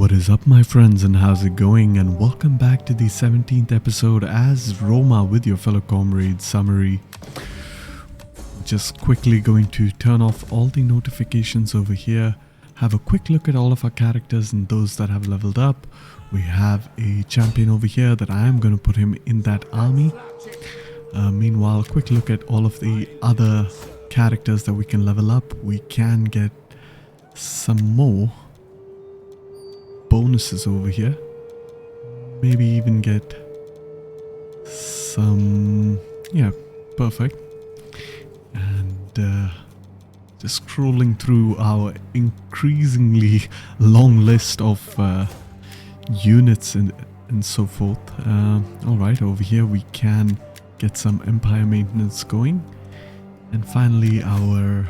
What is up, my friends, and how's it going? And welcome back to the 17th episode as Roma with your fellow comrade summary. Just quickly going to turn off all the notifications over here, have a quick look at all of our characters and those that have leveled up. We have a champion over here that I am going to put him in that army. Meanwhile, a quick look at all of the other characters that we can level up. We can get some more bonuses over here, maybe even get some, perfect. And just scrolling through our increasingly long list of units and so forth. Alright, over here we can get some empire maintenance going, and finally our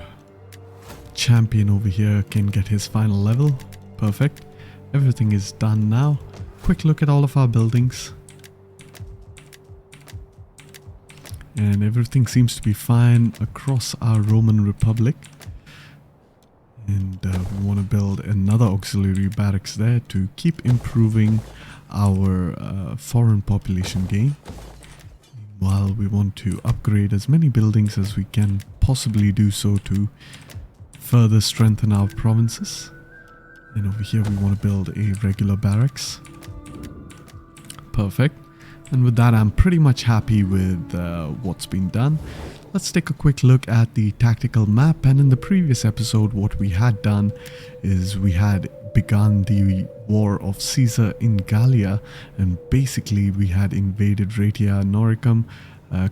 champion over here can get his final level. Perfect. Everything is done now. Quick look at all of our buildings. And everything seems to be fine across our Roman Republic. And we want to build another auxiliary barracks there to keep improving our foreign population gain. Meanwhile, we want to upgrade as many buildings as we can possibly do so to further strengthen our provinces. And over here we want to build a regular barracks. Perfect. And with that, I'm pretty much happy with what's been done. Let's take a quick look at the tactical map. And in the previous episode, what we had done is we had begun the war of Caesar in Gallia, and basically we had invaded Raetia Noricum,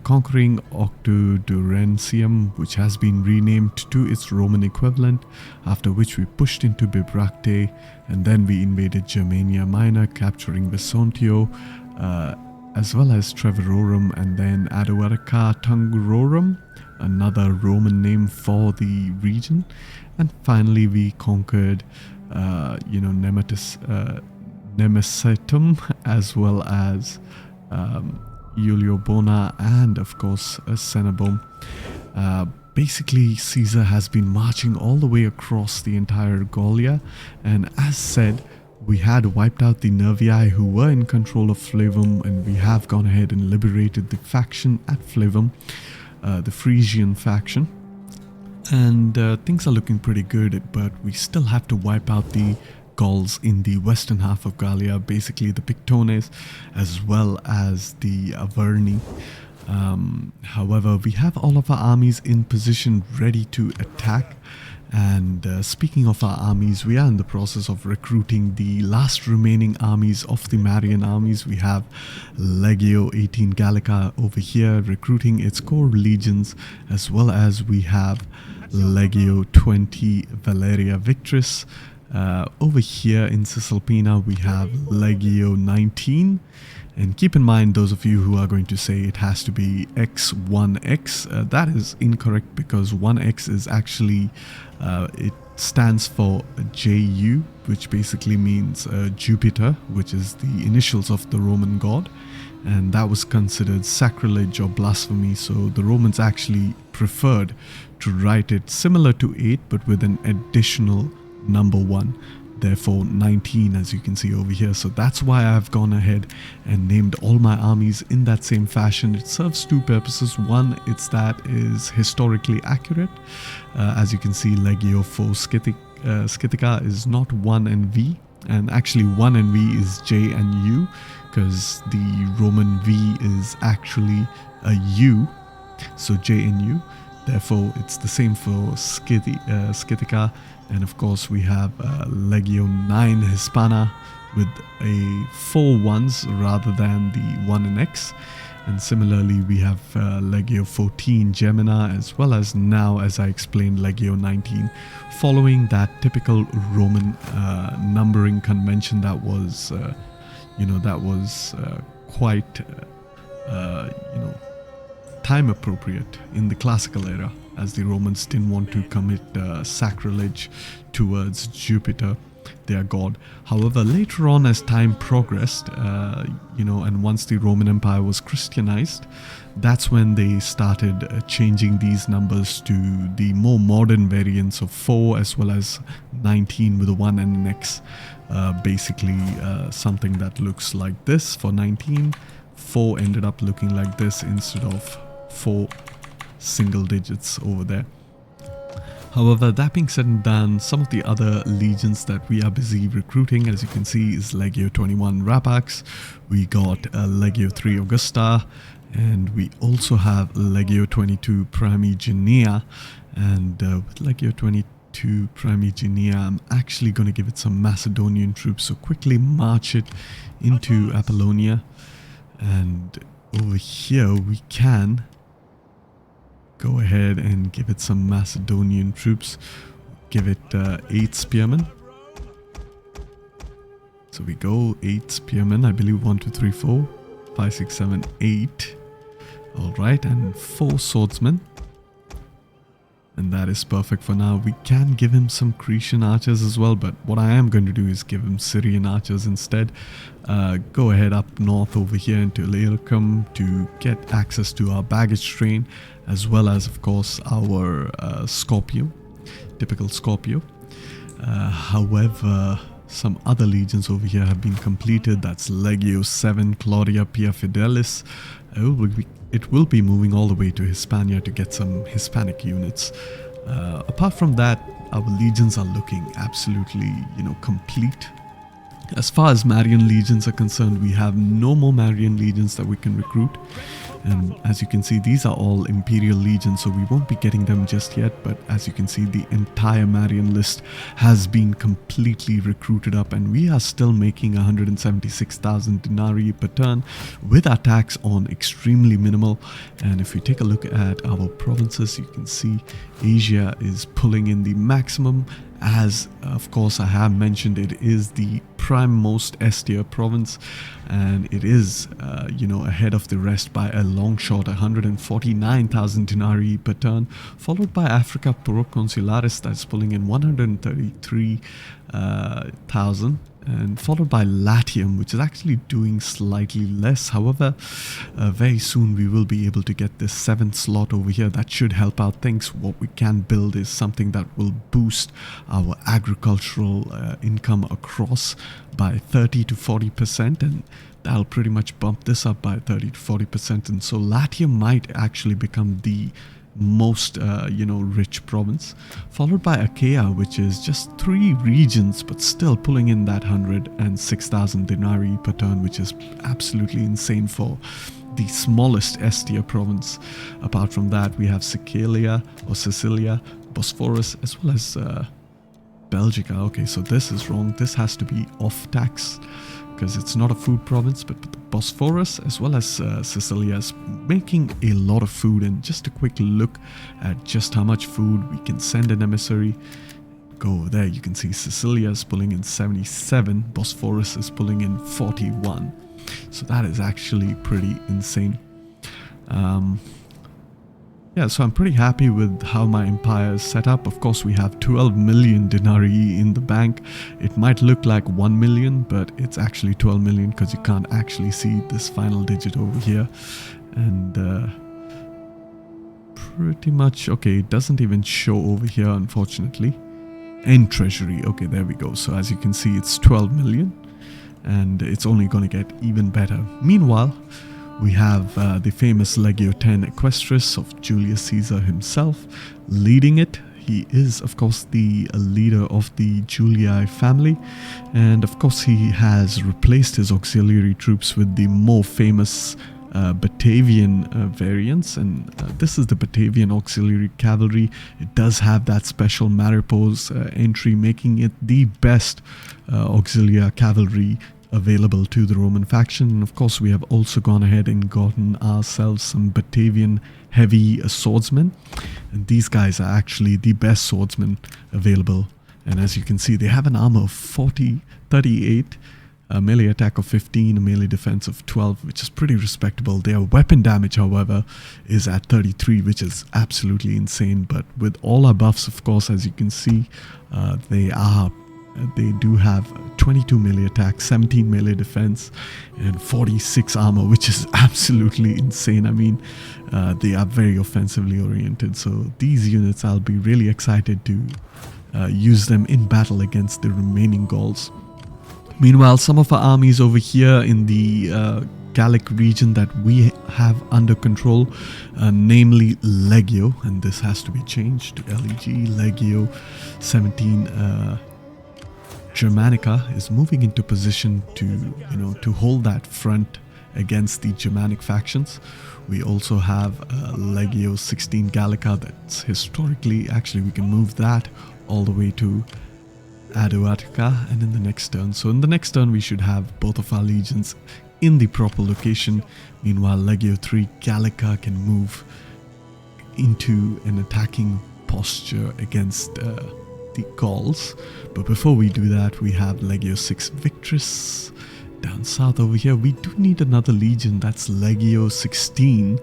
conquering Octodurensium, which has been renamed to its Roman equivalent, after which we pushed into Bibracte, and then we invaded Germania Minor, capturing Vesontio, as well as Treverorum, and then Aduarica Tungurorum, another Roman name for the region. And finally we conquered Nemesetum, as well as Iuliobona, and of course Cenabum. Basically, Caesar has been marching all the way across the entire Gallia, and as said, we had wiped out the Nervii who were in control of Flavum, and we have gone ahead and liberated the faction at Flavum, the Frisian faction. And things are looking pretty good, but we still have to wipe out the Gauls in the western half of Gallia, basically the Pictones as well as the Averni. However, we have all of our armies in position ready to attack. And speaking of our armies, we are in the process of recruiting the last remaining armies of the Marian armies. We have Legio 18 Gallica over here recruiting its core legions, as well as we have Legio 20 Valeria Victrix. Over here in Cisalpina we have Legio 19, and keep in mind, those of you who are going to say it has to be X1X, that is incorrect, because 1X is actually, it stands for JU, which basically means Jupiter, which is the initials of the Roman god, and that was considered sacrilege or blasphemy, so the Romans actually preferred to write it similar to 8 but with an additional number 1, therefore 19, as you can see over here. So that's why I've gone ahead and named all my armies in that same fashion. It serves two purposes. One, it's that is historically accurate. As you can see, Legio 4 Scythica is not 1 and V, and actually 1 and V is J and U, because the Roman V is actually a U, so J and U. Therefore, it's the same for Scythica. And of course, we have Legio 9 Hispana with a 4 ones rather than the 1 and X. And similarly, we have Legio 14 Gemina, as well as now, as I explained, Legio 19, following that typical Roman numbering convention that was, quite, time appropriate in the classical era, as the Romans didn't want to commit sacrilege towards Jupiter. their god. However, later on as time progressed, and once the Roman Empire was Christianized, that's when they started changing these numbers to the more modern variants of 4 as well as 19 with a 1 and an X. Basically something that looks like this for 19. 4 ended up looking like this instead of 4 single digits over there. However, that being said and done, some of the other legions that we are busy recruiting, as you can see, is Legio 21 Rapax. We got Legio 3 Augusta, and we also have Legio 22 Primigenia. And with Legio 22 Primigenia, I'm actually going to give it some Macedonian troops, so quickly march it into Apollonia. And over here we can go ahead and give it some Macedonian troops. Give it 8 spearmen. So we go 8 spearmen, I believe 1, 2, 3, 4, 5, 6, 7, 8. Alright, and 4 swordsmen. And that is perfect for now. We can give him some Cretan archers as well, but what I am going to do is give him Syrian archers instead. Go ahead up north over here into Illyricum to get access to our baggage train, as well as, of course, our Scorpio, typical Scorpio. However, some other legions over here have been completed. That's Legio 7 Claudia Pia Fidelis. It will be moving all the way to Hispania to get some Hispanic units. Apart from that, our legions are looking absolutely, complete. As far as Marian legions are concerned, we have no more Marian legions that we can recruit. And as you can see, these are all Imperial legions, so we won't be getting them just yet. But as you can see, the entire Marian list has been completely recruited up, and we are still making 176,000 denarii per turn with our tax on extremely minimal. And if we take a look at our provinces, you can see Asia is pulling in the maximum. As of course I have mentioned, it is the prime most S tier province, and it is ahead of the rest by a long shot, 149,000 denarii per turn, followed by Africa Proconsularis, that's pulling in 133,000, and followed by Latium, which is actually doing slightly less. However, very soon we will be able to get this 7th slot over here. That should help out things. What we can build is something that will boost our agricultural income across by 30 to 40%, and that'll pretty much bump this up by 30 to 40%. And so Latium might actually become the most rich province, followed by Achaia, which is just 3 regions but still pulling in that 106,000 denarii per turn, which is absolutely insane for the smallest S tier province. Apart from that, we have Sicilia, Bosphorus, as well as Belgica. Okay, so this is wrong. This has to be off tax because it's not a food province, but Bosphorus as well as Sicilia is making a lot of food. And just a quick look at just how much food we can send an emissary. Go over there, you can see Sicilia is pulling in 77, Bosphorus is pulling in 41. So that is actually pretty insane. Yeah, so I'm pretty happy with how my empire is set up. Of course, we have 12 million denarii in the bank. It might look like 1 million, but it's actually 12 million because you can't actually see this final digit over here. And pretty much, okay, it doesn't even show over here, unfortunately. End treasury, okay, there we go. So as you can see, it's 12 million, and it's only going to get even better. Meanwhile, we have the famous Legio 10 Equestris of Julius Caesar himself leading it. He is, of course, the leader of the Julii family, and of course he has replaced his auxiliary troops with the more famous Batavian variants, and this is the Batavian auxiliary cavalry. It does have that special Maripos entry, making it the best auxiliary cavalry available to the Roman faction. And of course, we have also gone ahead and gotten ourselves some Batavian heavy swordsmen, and these guys are actually the best swordsmen available. And as you can see, they have an armor of 38, a melee attack of 15, a melee defense of 12, which is pretty respectable. Their weapon damage, however, is at 33, which is absolutely insane. But with all our buffs, of course, as you can see, they are They do have 22 melee attack, 17 melee defense, and 46 armor, which is absolutely insane. I mean, they are very offensively oriented. So these units, I'll be really excited to use them in battle against the remaining Gauls. Meanwhile, some of our armies over here in the Gallic region that we have under control, namely Legio, and this has to be changed to LEG, Legio 17 Germanica is moving into position to hold that front against the Germanic factions. We also have Legio 16 Gallica that's historically, actually we can move that all the way to Aduatica and in the next turn. So in the next turn we should have both of our legions in the proper location. Meanwhile, Legio 3 Gallica can move into an attacking posture against the Gauls. But before we do that, we have Legio 6 Victrix down south over here. We do need another legion, that's Legio 16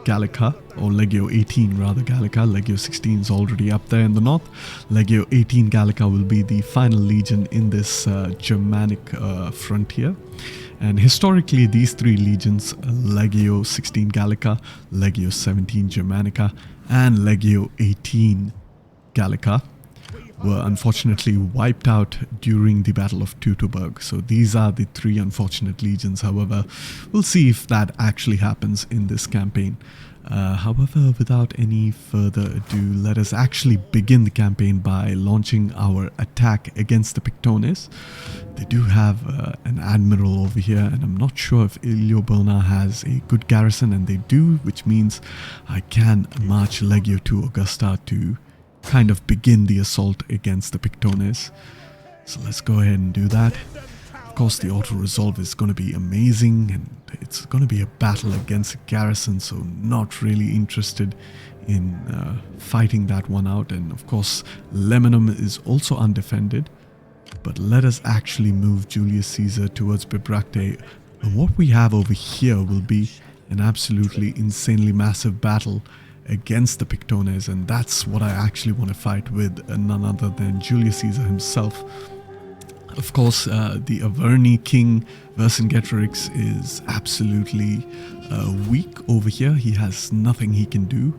Gallica, or Legio 18 rather Gallica. Legio 16 is already up there in the north. Legio 18 Gallica will be the final legion in this Germanic frontier. And historically, these three legions, Legio 16 Gallica, Legio 17 Germanica, and Legio 18 Gallica, were unfortunately wiped out during the Battle of Teutoburg. So these are the three unfortunate legions. However, we'll see if that actually happens in this campaign. However, without any further ado, let us actually begin the campaign by launching our attack against the Pictones. They do have an admiral over here, and I'm not sure if Iliobona has a good garrison, and they do, which means I can march Legio to Augusta to kind of begin the assault against the Pictones. So let's go ahead and do that. Of course, the auto-resolve is going to be amazing, and it's going to be a battle against a garrison, so not really interested in fighting that one out. And of course, Lemanum is also undefended. But let us actually move Julius Caesar towards Bibracte. And what we have over here will be an absolutely insanely massive battle against the Pictones, and that's what I actually want to fight with none other than Julius Caesar himself. Of course, the Averni king Vercingetorix is absolutely weak over here. He has nothing he can do,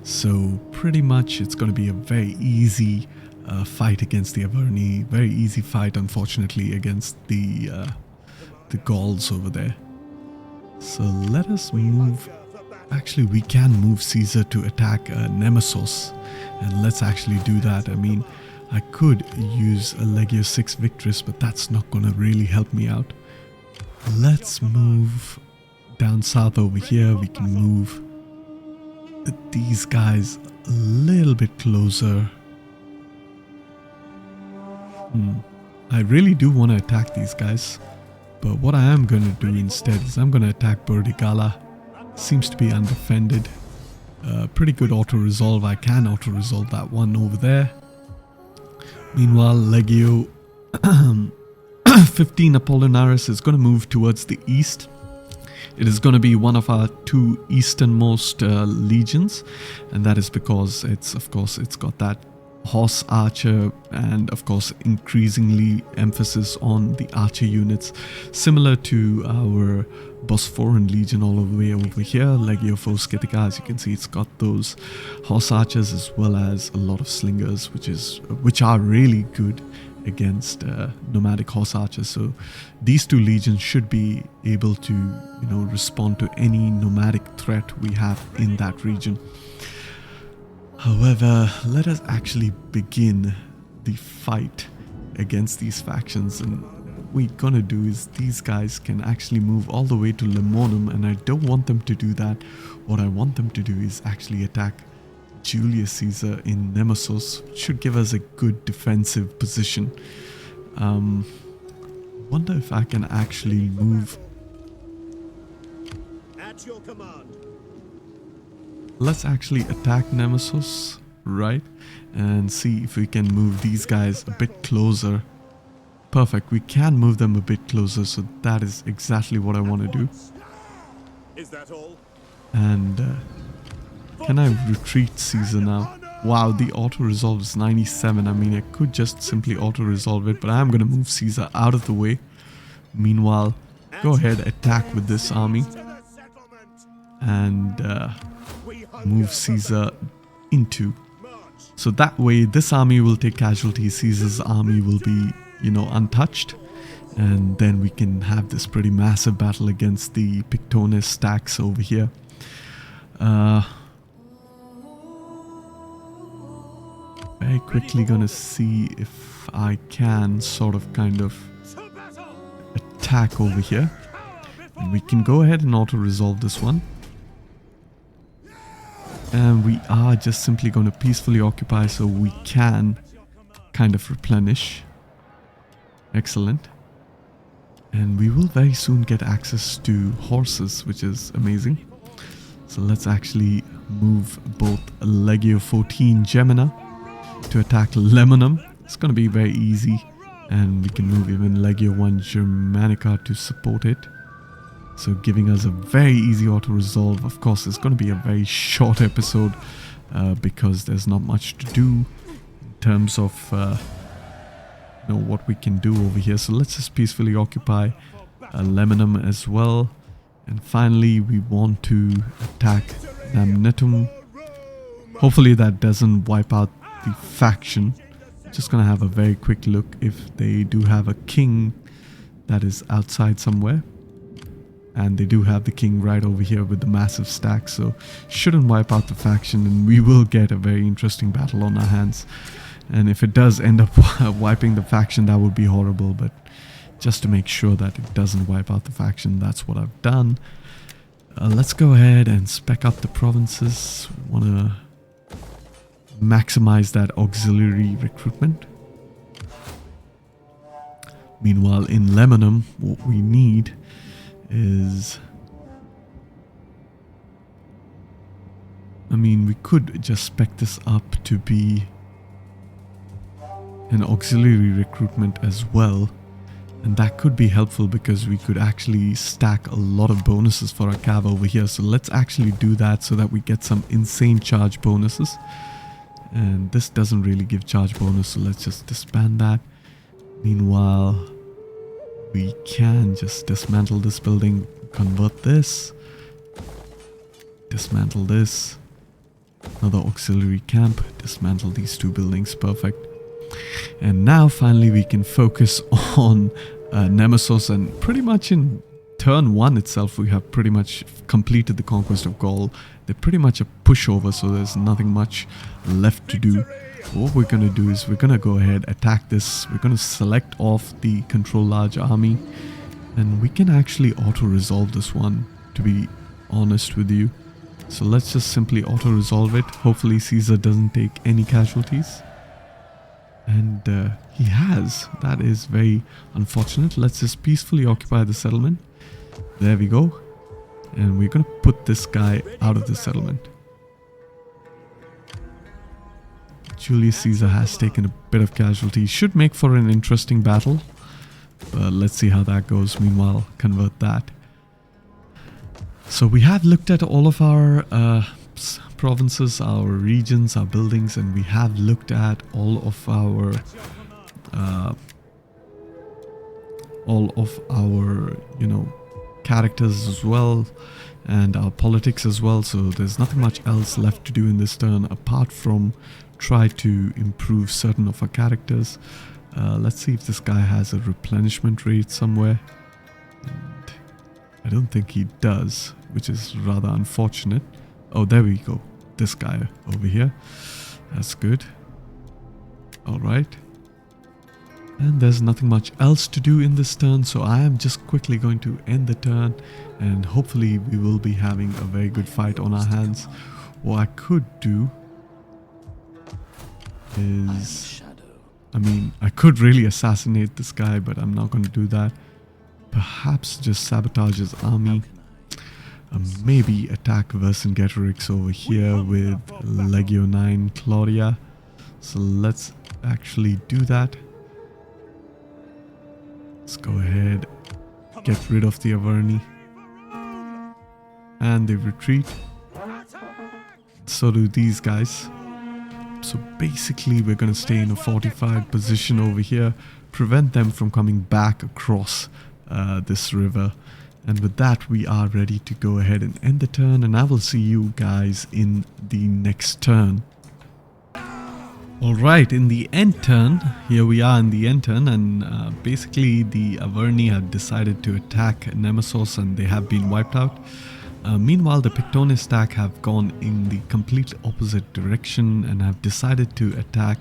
so pretty much it's going to be a very easy fight against the Averni. Very easy fight, unfortunately, against the Gauls over there. So let us move. Actually, we can move Caesar to attack Nemesis, and let's actually do that. I mean, I could use a Legio 6 Victrix, but that's not going to really help me out. Let's move down south over here. We can move these guys a little bit closer. I really do want to attack these guys, but what I am going to do instead is I'm going to attack Burdigala. Seems to be undefended. Pretty good auto-resolve. I can auto-resolve that one over there. Meanwhile, Legio 15 Apollinaris is going to move towards the east. It is going to be one of our two easternmost legions, and that is because it's got that horse archer, and of course increasingly emphasis on the archer units, similar to our Bosphoran legion all the way over here, Legio Phosketica. As you can see, it's got those horse archers as well as a lot of slingers, which are really good against nomadic horse archers. So these two legions should be able to respond to any nomadic threat we have in that region. However, let us actually begin the fight against these factions, and what we're gonna do is these guys can actually move all the way to Lemonum, and I don't want them to do that. What I want them to do is actually attack Julius Caesar in Nemesis, which should give us a good defensive position. Wonder if I can actually move. At your command. Let's actually attack Nemesis, right? And see if we can move these guys a bit closer. Perfect, we can move them a bit closer, so that is exactly what I want to do. Is that all? And can I retreat Caesar now? Wow, the auto-resolve is 97. I mean, I could just simply auto-resolve it, but I'm going to move Caesar out of the way. Meanwhile, go ahead, attack with this army. And move Caesar into. So that way, this army will take casualties. Caesar's army will be, untouched. And then we can have this pretty massive battle against the Pictonus stacks over here. Very quickly gonna see if I can sort of kind of attack over here. And we can go ahead and auto-resolve this one. And we are just simply going to peacefully occupy so we can kind of replenish. Excellent. And we will very soon get access to horses, which is amazing. So let's actually move both Legio 14 Gemina to attack Lemonum. It's going to be very easy. And we can move even Legio 1 Germanica to support it. So giving us a very easy auto-resolve. Of course, it's going to be a very short episode because there's not much to do in terms of what we can do over here. So let's just peacefully occupy Lemonum as well. And finally, we want to attack Namnetum. Hopefully that doesn't wipe out the faction. Just going to have a very quick look if they do have a king that is outside somewhere. And they do have the king right over here with the massive stack, so shouldn't wipe out the faction, and we will get a very interesting battle on our hands. And if it does end up wiping the faction, that would be horrible, but just to make sure that it doesn't wipe out the faction, that's what I've done. Let's go ahead and spec up the provinces. Want to maximize that auxiliary recruitment. Meanwhile, in Lemonum, what we need is, we could just spec this up to be an auxiliary recruitment as well, and that could be helpful because we could actually stack a lot of bonuses for our cav over here. So let's actually do that so that we get some insane charge bonuses, and this doesn't really give charge bonus, so let's just disband that. Meanwhile, we can just dismantle this building, convert this, dismantle this, another auxiliary camp, dismantle these two buildings, perfect. And now finally we can focus on Nemesis, and pretty much in turn 1 itself we have pretty much completed the conquest of Gaul. They're pretty much a pushover, so there's nothing much left to do. What we're going to do is we're going to go ahead, attack this. We're going to select off the control large army, and we can actually auto-resolve this one, to be honest with you. So let's just simply auto-resolve it. Hopefully Caesar doesn't take any casualties. And he has. That is very unfortunate. Let's just peacefully occupy the settlement. There we go. And we're going to put this guy out of the settlement. Julius Caesar has taken a bit of casualty. Should make for an interesting battle. But let's see how that goes. Meanwhile, convert that. So we have looked at all of our provinces, our regions, our buildings, and we have looked at all of our characters as well, and our politics as well. So there's nothing much else left to do in this turn apart from try to improve certain of our characters. Let's see if this guy has a replenishment rate somewhere. And I don't think he does, which is rather unfortunate. Oh, there we go. This guy over here. That's good. Alright. And there's nothing much else to do in this turn, so I am just quickly going to end the turn, and hopefully we will be having a very good fight on our hands. What I could do is, I could really assassinate this guy, but I'm not going to do that. Perhaps just sabotage his army. Maybe attack Vercingetorix over here with Legio 9 Claudia. So let's actually do that. Let's go ahead, get rid of the Averni. And they retreat. So do these guys. So basically we're going to stay in a fortified position over here, prevent them from coming back across this river. And with that, we are ready to go ahead and end the turn, and I will see you guys in the next turn. Alright, in the end turn, here we are in the end turn, and basically the Averni have decided to attack Nemesis and they have been wiped out. Meanwhile, the Pictones stack have gone in the complete opposite direction and have decided to attack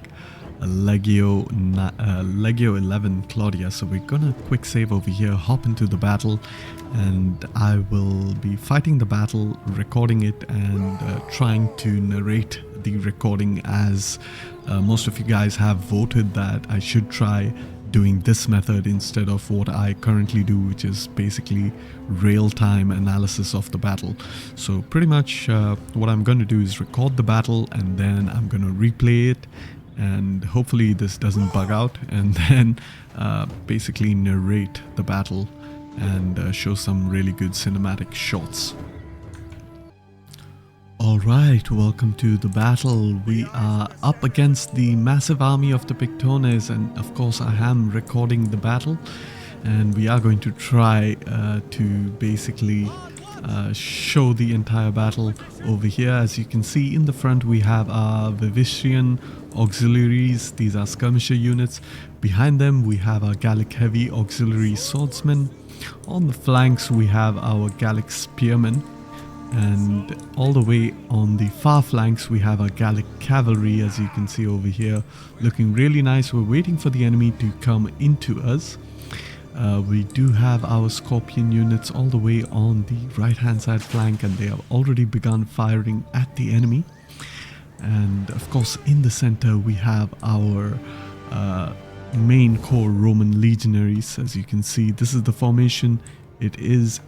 Legio 11 Claudia. So we're gonna quick save over here, hop into the battle, and I will be fighting the battle, recording it, and trying to narrate the recording, as most of you guys have voted that I should try doing this method instead of what I currently do, which is basically real-time analysis of the battle. So pretty much what I'm going to do is record the battle, and then I'm going to replay it, and hopefully this doesn't bug out, and then basically narrate the battle and show some really good cinematic shots. Alright, welcome to the battle. We are up against the massive army of the Pictones, and of course I am recording the battle, and we are going to try to basically show the entire battle over here. As you can see, in the front we have our Vivistrian auxiliaries. These are skirmisher units. Behind them we have our Gallic heavy auxiliary swordsmen. On the flanks we have our Gallic spearmen, and all the way on the far flanks we have our Gallic cavalry, as you can see over here, looking really nice. We're waiting for the enemy to come into us. We do have our Scorpion units all the way on the right hand side flank, and they have already begun firing at the enemy. And of course in the center we have our main core Roman legionaries. As you can see, this is the formation. It is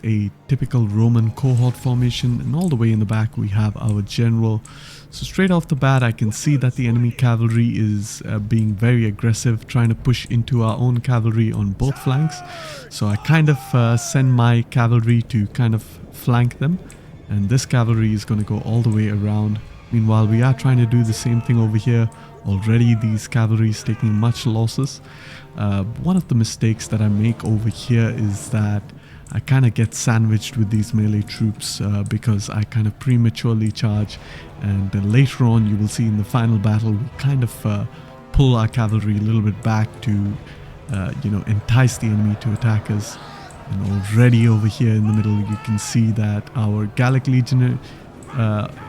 a typical Roman cohort formation, and all the way in the back we have our general. So straight off the bat I can see that the enemy cavalry is being very aggressive, trying to push into our own cavalry on both flanks. So I kind of send my cavalry to kind of flank them, and this cavalry is going to go all the way around. Meanwhile, we are trying to do the same thing over here. Already these cavalry is taking much losses. One of the mistakes that I make over here is that I kind of get sandwiched with these melee troops because I kind of prematurely charge, and later on you will see in the final battle we kind of pull our cavalry a little bit back to entice the enemy to attack us. And already over here in the middle you can see that our Gallic legionary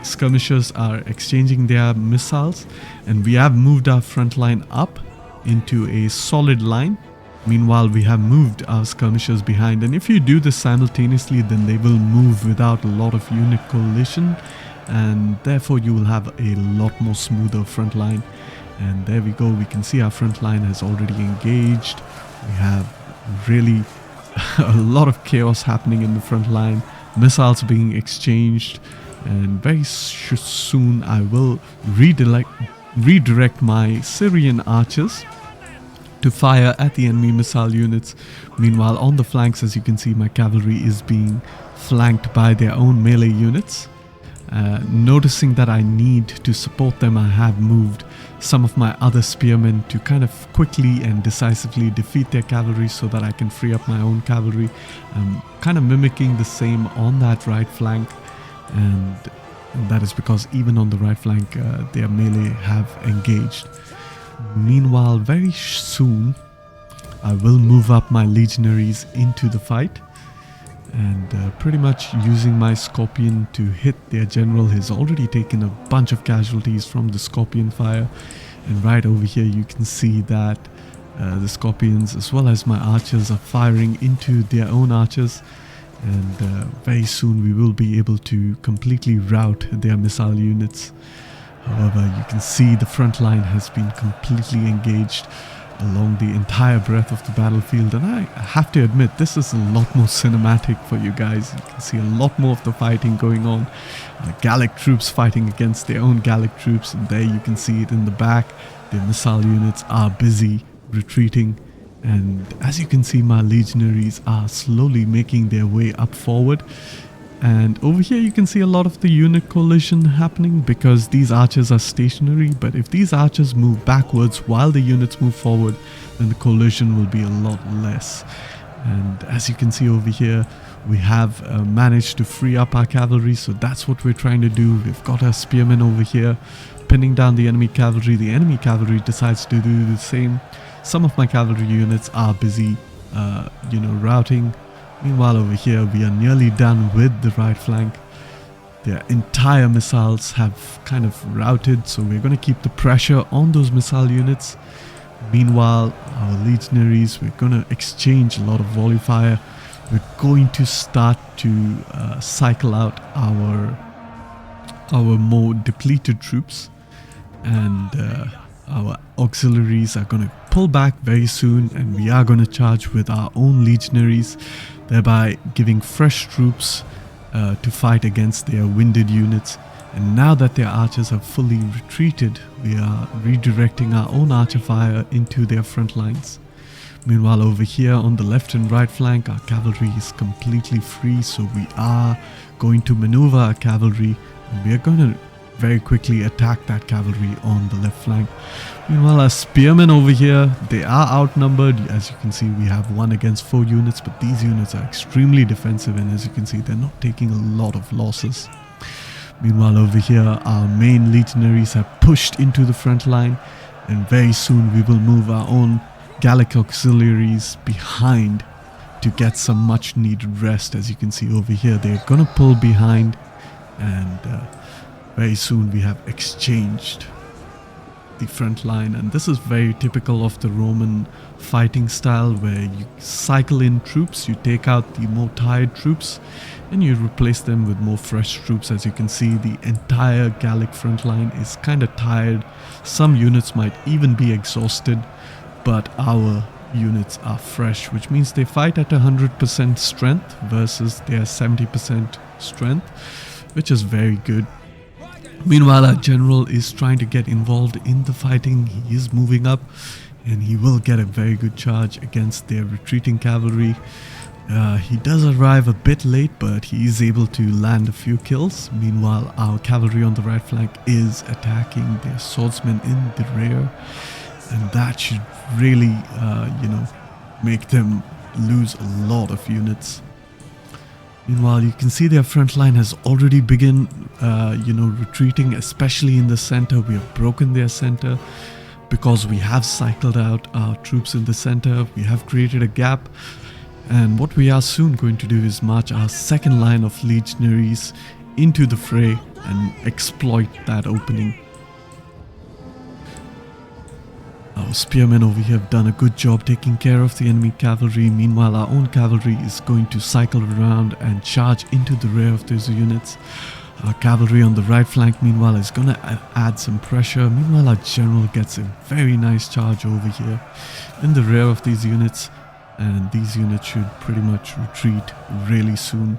skirmishers are exchanging their missiles, and we have moved our front line up into a solid line. Meanwhile, we have moved our skirmishers behind, and if you do this simultaneously, then they will move without a lot of unit collision, and therefore you will have a lot more smoother front line. And there we go, we can see our front line has already engaged. We have really a lot of chaos happening in the front line, missiles being exchanged, and very soon I will redirect my Syrian archers to fire at the enemy missile units. Meanwhile, on the flanks, as you can see, my cavalry is being flanked by their own melee units. Noticing that I need to support them, I have moved some of my other spearmen to kind of quickly and decisively defeat their cavalry so that I can free up my own cavalry. I'm kind of mimicking the same on that right flank, and that is because even on the right flank their melee have engaged. Meanwhile, very soon I will move up my legionaries into the fight, and pretty much using my Scorpion to hit their general. Has already taken a bunch of casualties from the Scorpion fire, and right over here you can see that the Scorpions as well as my archers are firing into their own archers, and very soon we will be able to completely rout their missile units. However, you can see the front line has been completely engaged along the entire breadth of the battlefield, and I have to admit this is a lot more cinematic for you guys. You can see a lot more of the fighting going on. Gallic troops fighting against their own Gallic troops, and there you can see it in the back. The missile units are busy retreating, and as you can see, my legionaries are slowly making their way up forward. And over here you can see a lot of the unit collision happening because these archers are stationary, but if these archers move backwards while the units move forward, then the collision will be a lot less. And as you can see over here, we have managed to free up our cavalry, so that's what we're trying to do. We've got our spearmen over here pinning down the enemy cavalry. The enemy cavalry decides to do the same. Some of my cavalry units are busy routing. Meanwhile over here we are nearly done with the right flank. Their entire missiles have kind of routed, so we're going to keep the pressure on those missile units. Meanwhile, our legionaries, we're going to exchange a lot of volley fire. We're going to start to cycle out our more depleted troops, and our auxiliaries are going to pull back very soon, and we are going to charge with our own legionaries, thereby giving fresh troops to fight against their winded units. And now that their archers have fully retreated, we are redirecting our own archer fire into their front lines. Meanwhile over here on the left and right flank, our cavalry is completely free, so we are going to maneuver our cavalry, and we are going to very quickly attack that cavalry on the left flank. Meanwhile our spearmen over here, they are outnumbered. As you can see, we have 1 against 4 units, but these units are extremely defensive, and as you can see, they're not taking a lot of losses. Meanwhile over here, our main legionaries have pushed into the front line, and very soon we will move our own Gallic auxiliaries behind to get some much needed rest. As you can see over here, they're gonna pull behind, and very soon we have exchanged the front line. And this is very typical of the Roman fighting style, where you cycle in troops, you take out the more tired troops and you replace them with more fresh troops. As you can see, the entire Gallic front line is kind of tired. Some units might even be exhausted, but our units are fresh, which means they fight at 100% strength versus their 70% strength, which is very good. Meanwhile, our general is trying to get involved in the fighting. He is moving up, and he will get a very good charge against their retreating cavalry. He does arrive a bit late, but he is able to land a few kills. Meanwhile, our cavalry on the right flank is attacking their swordsmen in the rear, and that should really, make them lose a lot of units. Meanwhile, you can see their front line has already begun, retreating, especially in the center. We have broken their center because we have cycled out our troops in the center. We have created a gap, and what we are soon going to do is march our second line of legionaries into the fray and exploit that opening. Our spearmen over here have done a good job taking care of the enemy cavalry. Meanwhile, our own cavalry is going to cycle around and charge into the rear of those units. Our cavalry on the right flank, meanwhile, is going to add some pressure. Meanwhile, our general gets a very nice charge over here in the rear of these units, and these units should pretty much retreat really soon.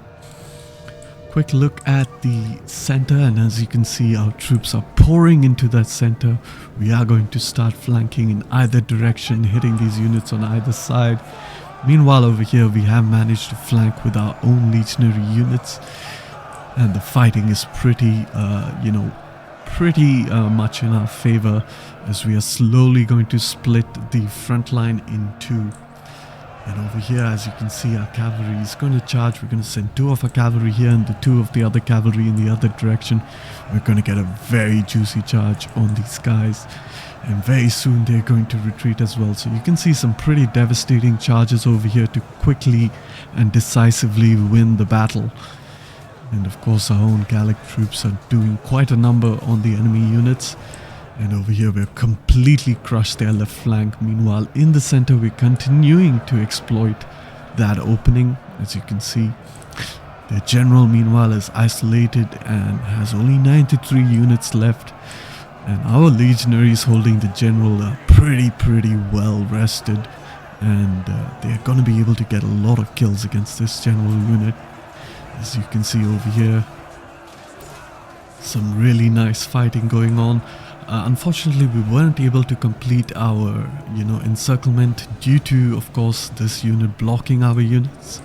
Quick look at the center, and as you can see, our troops are pouring into that center. We are going to start flanking in either direction, hitting these units on either side. Meanwhile, over here we have managed to flank with our own legionary units, and the fighting is pretty much in our favor, as we are slowly going to split the front line in two. And over here, as you can see, our cavalry is going to charge. We're going to send 2 of our cavalry here and the 2 of the other cavalry in the other direction. We're going to get a very juicy charge on these guys, and very soon they're going to retreat as well. So you can see some pretty devastating charges over here to quickly and decisively win the battle. And of course, our own Gallic troops are doing quite a number on the enemy units. And over here we've completely crushed their left flank. Meanwhile, in the center we're continuing to exploit that opening. As you can see, their general meanwhile is isolated and has only 93 units left. And our legionaries holding the general are pretty well rested. And they're going to be able to get a lot of kills against this general unit. As you can see over here, some really nice fighting going on. Unfortunately, we weren't able to complete our, encirclement due to, of course, this unit blocking our units.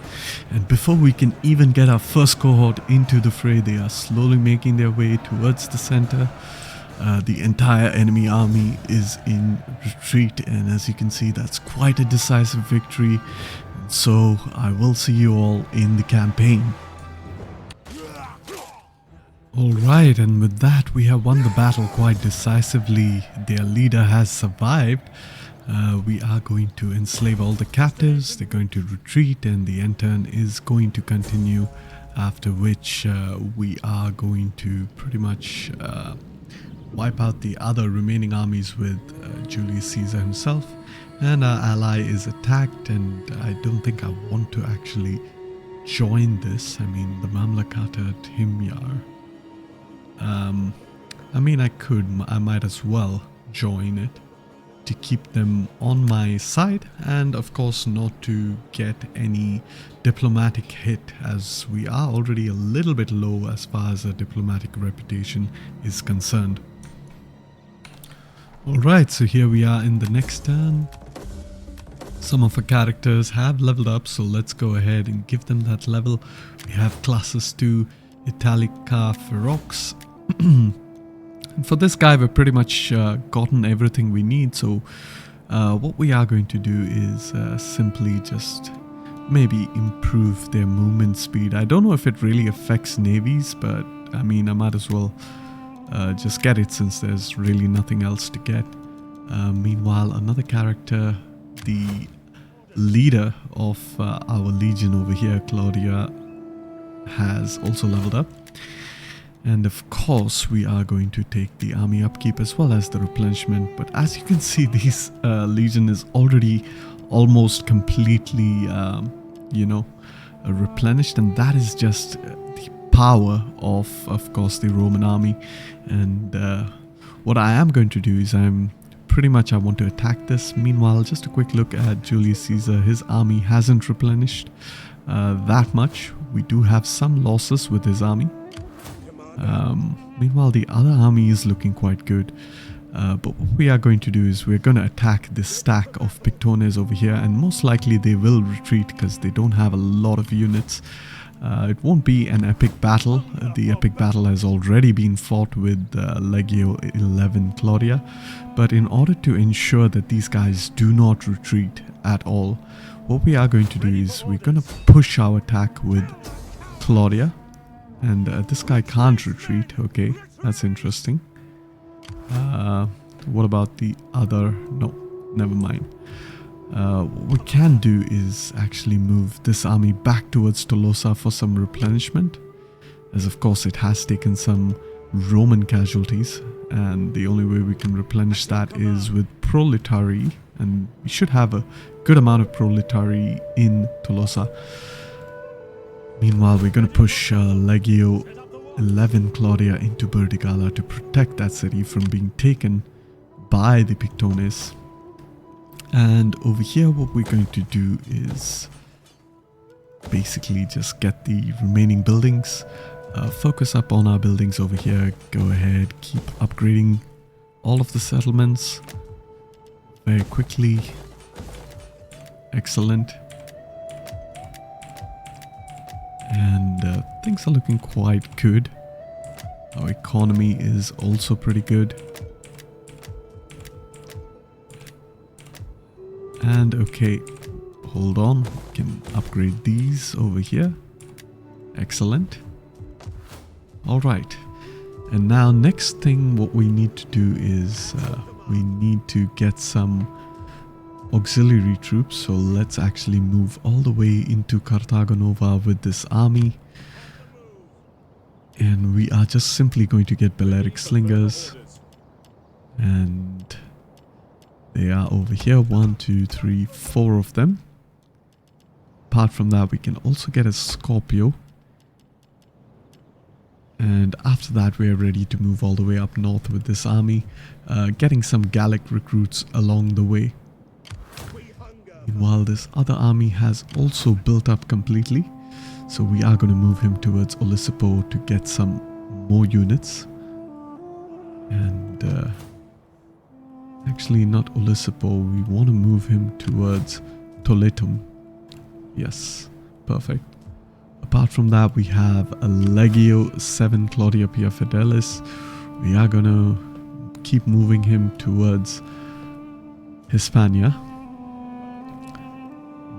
And before we can even get our first cohort into the fray, they are slowly making their way towards the center. The entire enemy army is in retreat, and as you can see, that's quite a decisive victory. So I will see you all in the campaign. Alright, and with that we have won the battle quite decisively. Their leader has survived. We are going to enslave all the captives, they're going to retreat, and the end-turn is going to continue, after which we are going to pretty much wipe out the other remaining armies with Julius Caesar himself. And our ally is attacked, and I don't think I want to actually join this. I mean, the Mamlakata at Himyar. I mean, I might as well join it to keep them on my side, and of course not to get any diplomatic hit, as we are already a little bit low as far as our diplomatic reputation is concerned. Alright, so here we are in the next turn. Some of our characters have leveled up, so let's go ahead and give them that level. We have classes 2 Italica Ferox. And for this guy, we've pretty much gotten everything we need, so what we are going to do is simply just maybe improve their movement speed. I don't know if it really affects navies, but I mean, I might as well just get it since there's really nothing else to get. Meanwhile, another character, the leader of our legion over here, Claudia, has also leveled up. And of course, we are going to take the army upkeep as well as the replenishment. But as you can see, this legion is already almost completely, replenished. And that is just the power of course, the Roman army. And what I am going to do is I want to attack this. Meanwhile, just a quick look at Julius Caesar. His army hasn't replenished that much. We do have some losses with his army. Meanwhile, the other army is looking quite good. But what we are going to do is we're going to attack this stack of Pictones over here, and most likely they will retreat because they don't have a lot of units. It won't be an epic battle. The epic battle has already been fought with Legio 11 Claudia. But in order to ensure that these guys do not retreat at all, what we are going to do is we're going to push our attack with Claudia. And this guy can't retreat. Okay, that's interesting. What about the other? No, never mind. What we can do is actually move this army back towards Tolosa for some replenishment, as of course it has taken some Roman casualties, and the only way we can replenish that is with proletari, and we should have a good amount of proletari in Tolosa. Meanwhile, we're going to push Legio 11 Claudia into Burdigala to protect that city from being taken by the Pictones. And over here, what we're going to do is basically just get the remaining buildings, focus up on our buildings over here, go ahead, keep upgrading all of the settlements very quickly. Excellent. And things are looking quite good. Our economy is also pretty good. And okay, hold on, we can upgrade these over here. Excellent. Alright, and now next thing what we need to do is we need to get some auxiliary troops. So let's actually move all the way into Carthago Nova with this army. And we are just simply going to get Balearic Slingers. And they are over here, 1, 2, 3, 4 of them. Apart from that, we can also get a Scorpio. And after that, we are ready to move all the way up north with this army, getting some Gallic recruits along the way. Meanwhile, this other army has also built up completely, so we are going to move him towards Olisipo to get some more units. And Actually, not Ulisipo. We want to move him towards Toletum. Yes, perfect. Apart from that, we have a Legio 7 Claudia Pia Fidelis. We are going to keep moving him towards Hispania.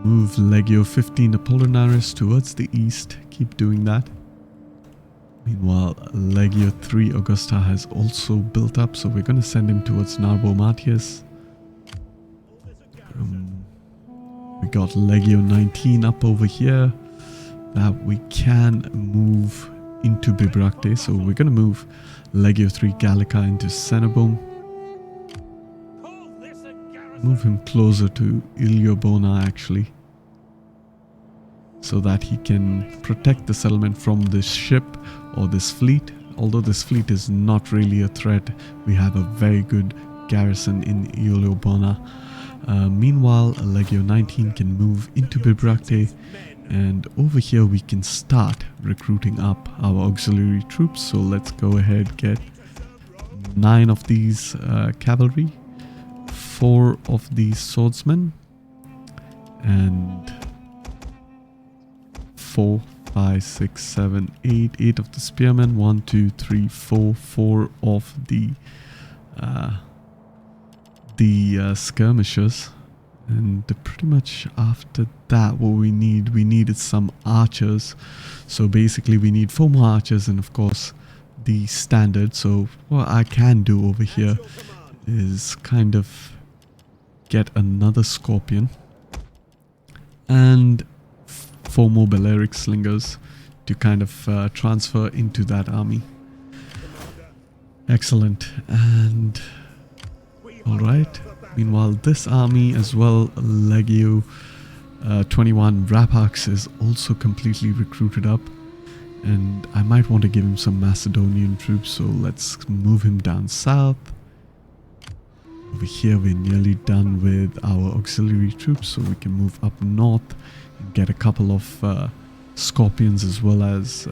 Move Legio 15 Apollinaris towards the east. Keep doing that. Meanwhile, Legio 3 Augusta has also built up, so we're going to send him towards Narbo Matius. We got Legio 19 up over here that we can move into Bibracte, so we're going to move Legio 3 Gallica into Cenabum. Move him closer to Iliobona actually, so that he can protect the settlement from this ship or this fleet. Although this fleet is not really a threat, we have a very good garrison in Iliobona. Meanwhile, Legio 19 can move into Bibracte, and over here we can start recruiting up our auxiliary troops. So let's go ahead, get 9 of these cavalry, 4 of these swordsmen, and 4, 5, 6, 7, 8 of the spearmen, 1, 2, 3, 4 of the skirmishers. And pretty much after that, what we needed some archers. So basically we need 4 more archers, and of course the standard. So what I can do over here is kind of get another scorpion and 4 more Balearic slingers to kind of transfer into that army. Excellent. And alright, meanwhile this army as well, Legio 21 Rapax, is also completely recruited up, and I might want to give him some Macedonian troops, so let's move him down south. Over here we're nearly done with our auxiliary troops, so we can move up north and get a couple of scorpions as well as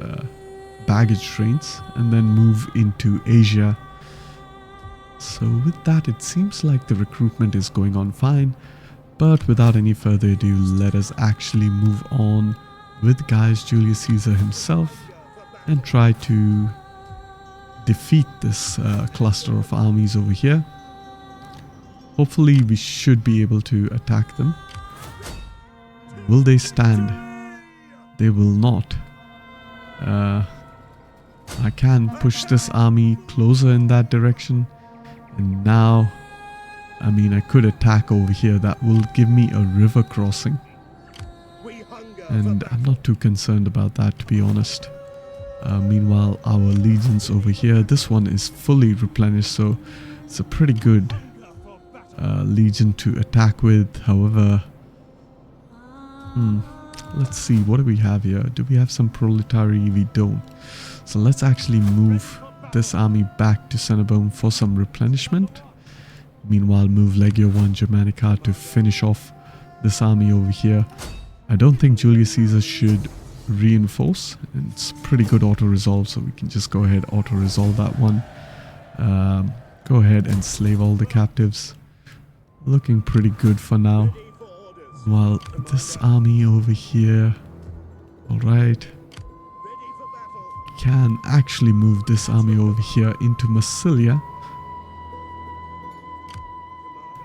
baggage trains, and then move into Asia. So with that, it seems like the recruitment is going on fine, but without any further ado, let us actually move on with Gaius Julius Caesar himself and try to defeat this cluster of armies over here. Hopefully we should be able to attack them. Will they stand? They will not. I can push this army closer in that direction. And now, I mean, I could attack over here. That will give me a river crossing. And I'm not too concerned about that, to be honest. Meanwhile, our legions over here, this one is fully replenished, so it's a pretty good legion to attack with. However, let's see, what do we have here? Do we have some proletari? We don't. So let's actually move this army back to Cenabum for some replenishment. Meanwhile, move Legio 1 Germanica to finish off this army over here. I don't think Julius Caesar should reinforce. It's pretty good auto-resolve, so we can just go ahead auto-resolve that one. Go ahead and slave all the captives. Looking pretty good for now. While this army over here, alright, can actually move this army over here into Massilia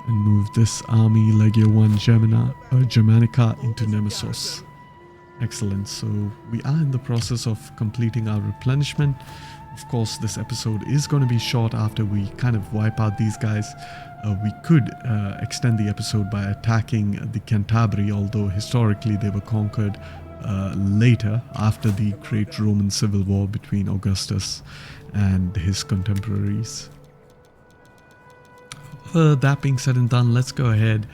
and move this army Legio 1 Germanica into Nemesis. Excellent. So we are in the process of completing our replenishment. Of course, this episode is going to be short after we kind of wipe out these guys. We could extend the episode by attacking the Cantabri, although historically they were conquered later, after the great Roman civil war between Augustus and his contemporaries. That being said and done, let's go ahead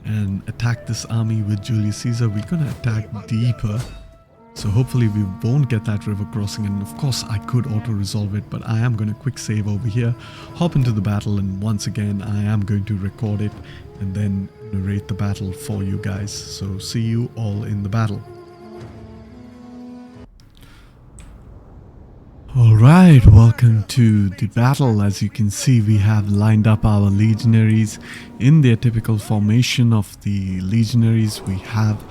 and attack this army with Julius Caesar. We're gonna attack deeper, so hopefully we won't get that river crossing, and of course I could auto-resolve it, but I am gonna quick save over here, hop into the battle, and once again I am going to record it and then narrate the battle for you guys. So see you all in the battle. Alright, welcome to the battle. As you can see, we have lined up our legionaries in their typical formation of the legionaries. We have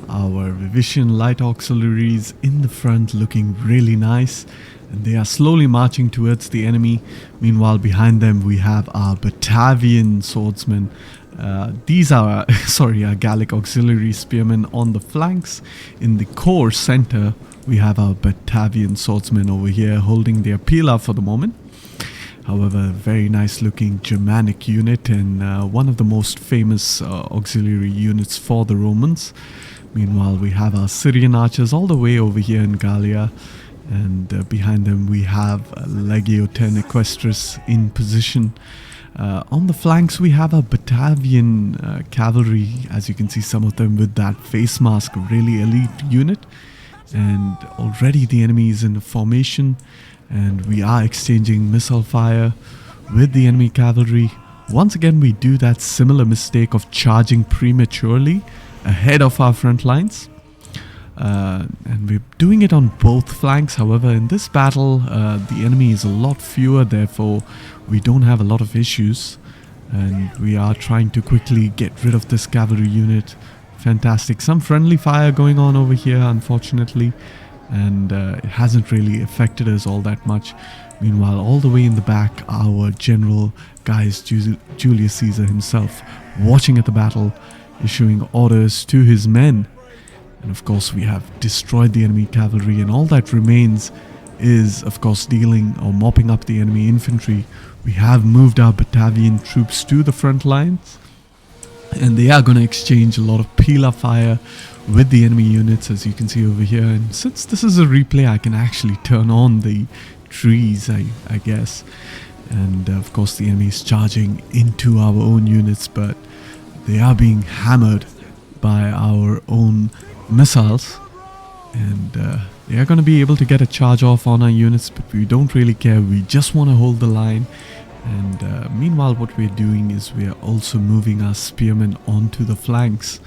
our revision light auxiliaries in the front looking really nice, and they are slowly marching towards the enemy. Meanwhile, behind them we have our Batavian swordsmen. These are our Gallic auxiliary spearmen on the flanks. In the core center we have our Batavian swordsmen over here holding their pila for the moment. However, very nice looking Germanic unit, and one of the most famous auxiliary units for the Romans. Meanwhile, we have our Syrian archers all the way over here in Gallia, and behind them we have Legio 10 Equestris in position. On the flanks we have a Batavian cavalry, as you can see, some of them with that face mask, really elite unit. And already the enemy is in formation, and we are exchanging missile fire with the enemy cavalry. Once again we do that similar mistake of charging prematurely ahead of our front lines, and we're doing it on both flanks. However, in this battle the enemy is a lot fewer, therefore we don't have a lot of issues, and we are trying to quickly get rid of this cavalry unit. Fantastic. Some friendly fire going on over here, unfortunately, and it hasn't really affected us all that much. Meanwhile, all the way in the back, our general Gaius Julius Caesar himself, watching at the battle, issuing orders to his men. And of course, we have destroyed the enemy cavalry, and all that remains is, of course, dealing or mopping up the enemy infantry. We have moved our Batavian troops to the front lines, and they are going to exchange a lot of pila fire with the enemy units, as you can see over here. And since this is a replay, I can actually turn on the trees, I guess. And of course the enemy is charging into our own units, but they are being hammered by our own missiles, and they are going to be able to get a charge off on our units, but we don't really care. We just want to hold the line. And meanwhile, what we're doing is we are also moving our spearmen onto the flanks,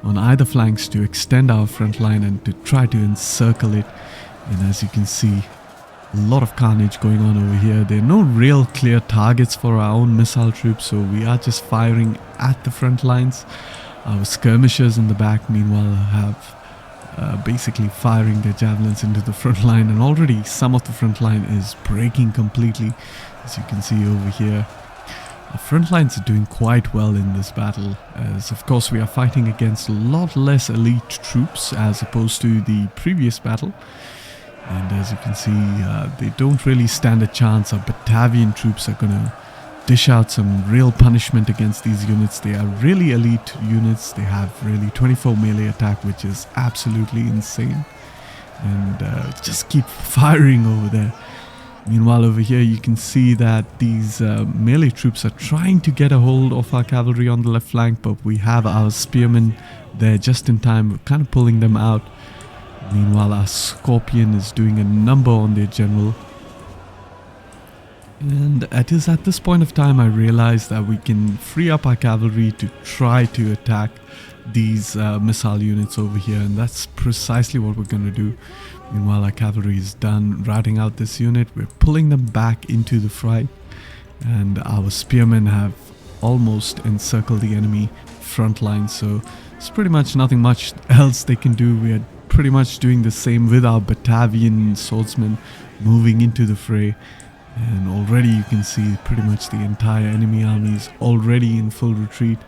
on either flanks, to extend our front line and to try to encircle it. And as you can see, a lot of carnage going on over here. There are no real clear targets for our own missile troops, so we are just firing at the front lines. Our skirmishers in the back, meanwhile, have basically firing their javelins into the front line, and already some of the front line is breaking completely. As you can see over here, our front lines are doing quite well in this battle, as of course we are fighting against a lot less elite troops as opposed to the previous battle. And as you can see, they don't really stand a chance. Our Batavian troops are gonna dish out some real punishment against these units. They are really elite units. They have really 24 melee attack, which is absolutely insane. And just keep firing over there. Meanwhile, over here you can see that these melee troops are trying to get a hold of our cavalry on the left flank, but we have our spearmen there just in time. We're kind of pulling them out. Meanwhile, our Scorpion is doing a number on their general. And it is at this point of time I realized that we can free up our cavalry to try to attack these missile units over here, and that's precisely what we're going to do. Meanwhile, our cavalry is done routing out this unit. We're pulling them back into the fray, and our spearmen have almost encircled the enemy front line, so it's pretty much nothing much else they can do. We are pretty much doing the same with our Batavian swordsmen moving into the fray. And already you can see pretty much the entire enemy army is already in full retreat.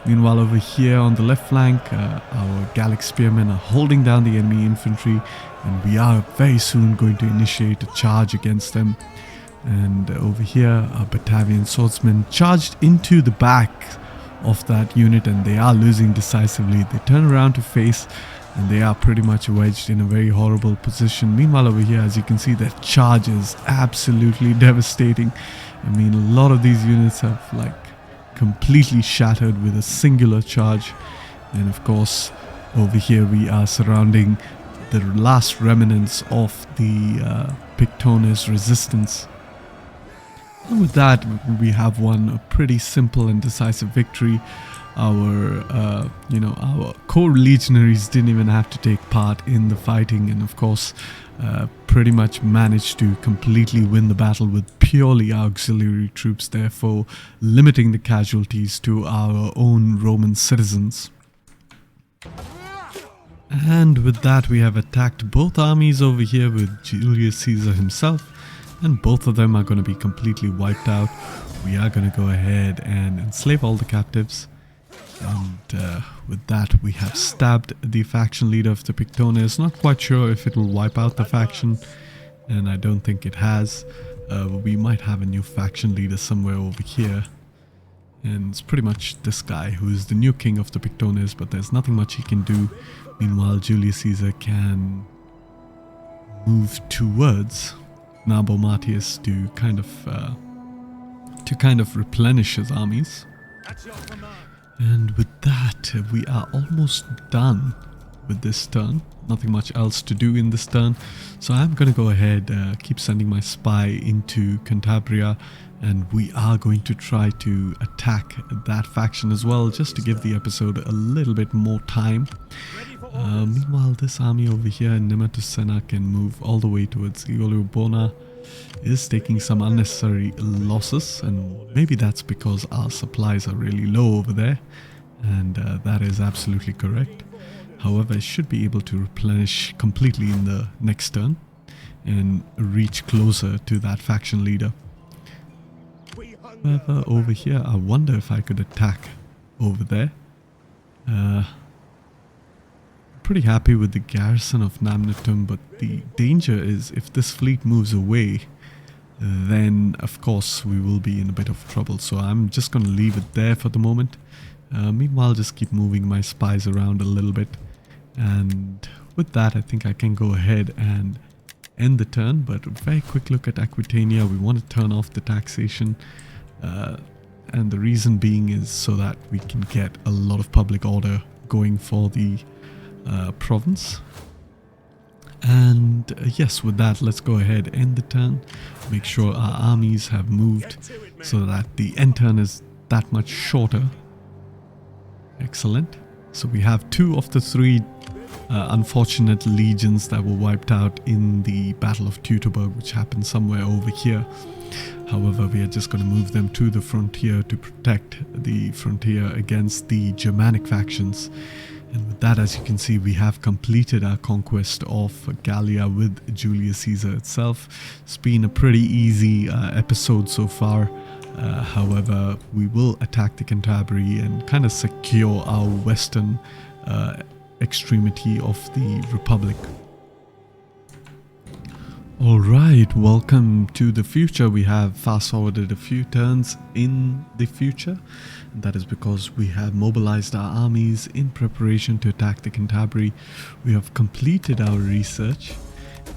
Meanwhile, over here on the left flank, our Gallic spearmen are holding down the enemy infantry, and we are very soon going to initiate a charge against them. And over here, our Batavian swordsmen charged into the back of that unit, and they are losing decisively. They turn around to face, and they are pretty much wedged in a very horrible position. Meanwhile, over here, as you can see, that charge is absolutely devastating. I mean, a lot of these units have like completely shattered with a singular charge. And of course, over here we are surrounding the last remnants of the Pictonus resistance. And with that, we have won a pretty simple and decisive victory. our core legionaries didn't even have to take part in the fighting, and of course pretty much managed to completely win the battle with purely auxiliary troops, therefore limiting the casualties to our own Roman citizens. And with that, we have attacked both armies over here with Julius Caesar himself, and both of them are going to be completely wiped out. We are going to go ahead and enslave all the captives. And with that, we have stabbed the faction leader of the Pictones. Not quite sure if it will wipe out the faction, and I don't think it has. We might have a new faction leader somewhere over here. And it's pretty much this guy who is the new king of the Pictones, but there's nothing much he can do. Meanwhile, Julius Caesar can move towards Narbo Martius to kind of replenish his armies. And with that, we are almost done with this turn. Nothing much else to do in this turn. So I'm going to go ahead, keep sending my spy into Cantabria, and we are going to try to attack that faction as well, just to give the episode a little bit more time. Meanwhile, this army over here in Nematusena can move all the way towards Iolurbona. Is taking some unnecessary losses, and maybe that's because our supplies are really low over there, and that is absolutely correct. However, it should be able to replenish completely in the next turn and reach closer to that faction leader. However, over here, I wonder if I could attack over there. Pretty happy with the garrison of Namnetum, but the danger is if this fleet moves away, then of course we will be in a bit of trouble. So I'm just going to leave it there for the moment. Meanwhile, just keep moving my spies around a little bit. And with that, I think I can go ahead and end the turn. But a very quick look at Aquitania. We want to turn off the taxation. And the reason being is so that we can get a lot of public order going for the province. And yes, with that, let's go ahead, end the turn, make sure our armies have moved so that the end turn is that much shorter. Excellent. So we have 2 of the 3 unfortunate legions that were wiped out in the Battle of Teutoburg, which happened somewhere over here. However, we are just going to move them to the frontier to protect the frontier against the Germanic factions. And with that, as you can see, we have completed our conquest of Gallia with Julius Caesar itself. It's been a pretty easy episode so far. However, we will attack the Cantabria and kind of secure our western extremity of the Republic. Alright, welcome to the future. We have fast forwarded a few turns in the future. And that is because we have mobilized our armies in preparation to attack the Cantabria. We have completed our research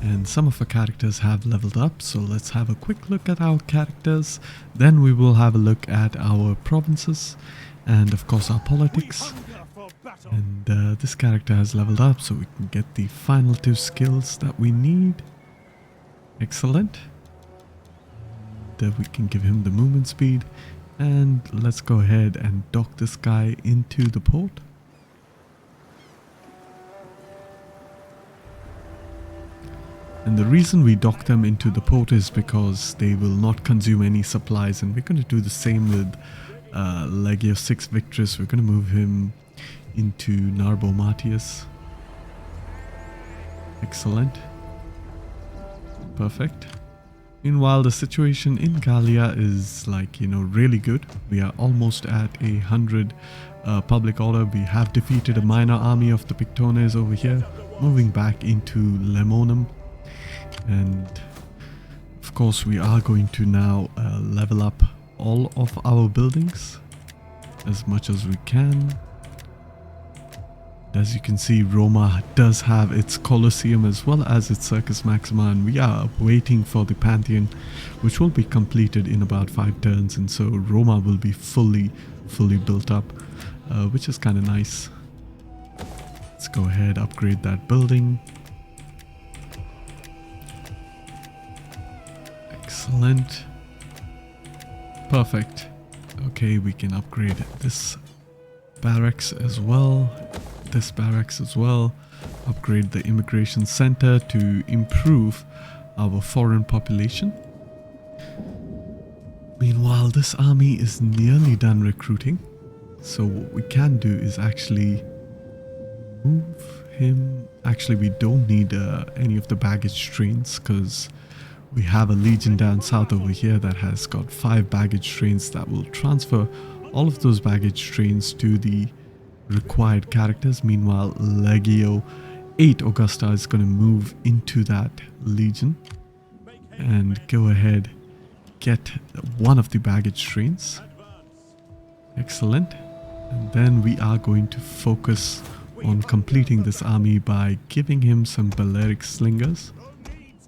and some of our characters have leveled up. So let's have a quick look at our characters. Then we will have a look at our provinces and of course our politics. And this character has leveled up so we can get the final 2 skills that we need. Excellent. Then we can give him the movement speed. And let's go ahead and dock this guy into the port. And the reason we dock them into the port is because they will not consume any supplies. And we're going to do the same with Legio 6 Victrix. We're going to move him into Narbo Martius. Excellent. Perfect. Meanwhile, the situation in Gallia is really good. We are almost at 100 public order. We have defeated a minor army of the Pictones over here, moving back into Lemonum. And of course, we are going to now level up all of our buildings as much as we can. As you can see, Roma does have its Colosseum as well as its Circus Maxima, and we are waiting for the Pantheon, which will be completed in about 5 turns, and so Roma will be fully built up, which is kind of nice. Let's go ahead, upgrade that building. Excellent. Perfect. Okay, we can upgrade this barracks as well, this barracks as well, upgrade the immigration center to improve our foreign population. Meanwhile, this army is nearly done recruiting, so what we can do is actually move him. Actually, we don't need any of the baggage trains because we have a legion down south over here that has got 5 baggage trains that will transfer all of those baggage trains to the required characters. Meanwhile, Legio 8 Augusta is going to move into that legion and go ahead, get one of the baggage trains. Excellent. And then we are going to focus on completing this army by giving him some Balearic slingers.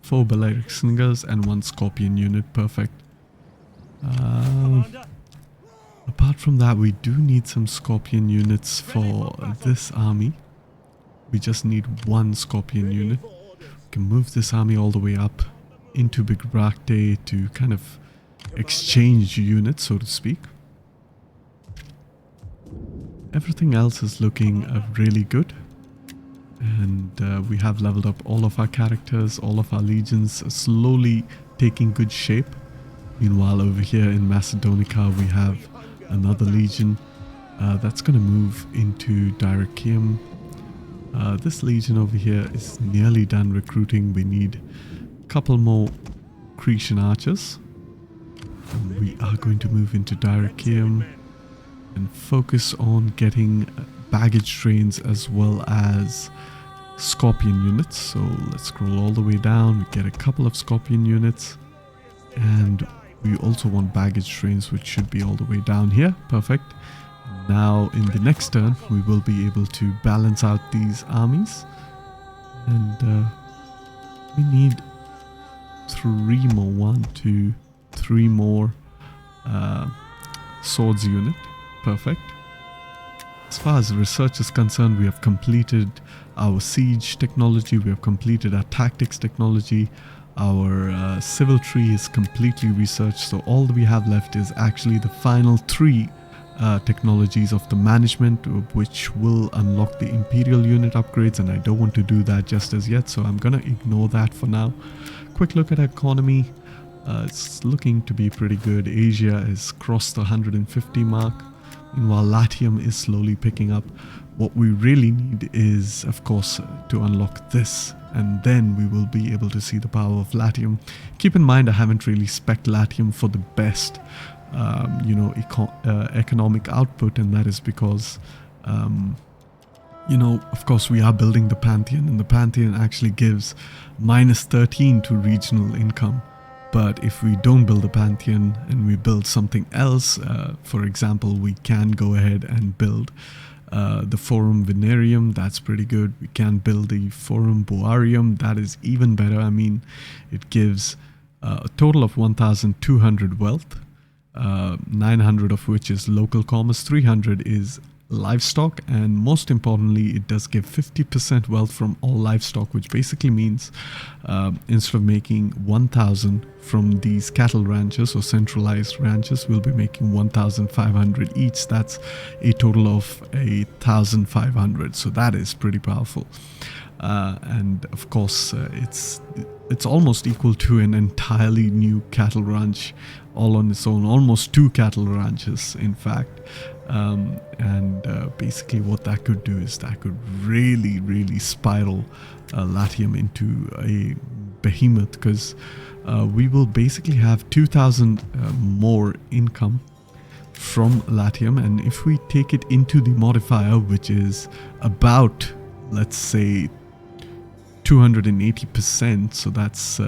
4 Balearic slingers and 1 Scorpion unit. Perfect. Apart from that, we do need some Scorpion units for this army. We just need 1 Scorpion unit. We can move this army all the way up into Big Bracte to kind of exchange units, so to speak. Everything else is looking really good. And we have leveled up all of our characters, all of our legions slowly taking good shape. Meanwhile, over here in Macedonica, we have another legion that's going to move into Dyrrhachium. This legion over here is nearly done recruiting. We need a couple more Cretan archers. And we are going to move into Dyrrhachium and focus on getting baggage trains as well as Scorpion units. So let's scroll all the way down. We get a couple of Scorpion units, and we also want baggage trains, which should be all the way down here. Perfect. Now in the next turn we will be able to balance out these armies, and we need 3 more, 1, 2, 3 more swords unit. Perfect. As far as research is concerned, we have completed our siege technology, we have completed our tactics technology, our civil tree is completely researched, so all that we have left is actually the final 3 technologies of the management, which will unlock the imperial unit upgrades, and I don't want to do that just as yet, so I'm gonna ignore that for now. Quick look at economy. It's looking to be pretty good. Asia has crossed the 150 mark. Meanwhile, Latium is slowly picking up. What we really need is, of course, to unlock this, and then we will be able to see the power of Latium. Keep in mind, I haven't really spec'd Latium for the best, economic output, and that is because, of course, we are building the Pantheon, and the Pantheon actually gives -13 to regional income. But if we don't build the Pantheon and we build something else, for example, we can go ahead and build the Forum Venerium. That's pretty good. We can build the Forum Boarium. That is even better. I mean, it gives a total of 1,200 wealth, 900 of which is local commerce, 300 is livestock, and most importantly, it does give 50% wealth from all livestock, which basically means instead of making 1,000 from these cattle ranches or centralized ranches, we'll be making 1,500 each. That's a total of 1,500, so that is pretty powerful. And of course, it's almost equal to an entirely new cattle ranch all on its own, almost 2 cattle ranches in fact. Basically what that could do is that could really spiral Latium into a behemoth, because we will basically have 2,000 more income from Latium, and if we take it into the modifier, which is about, let's say, 280%, so that's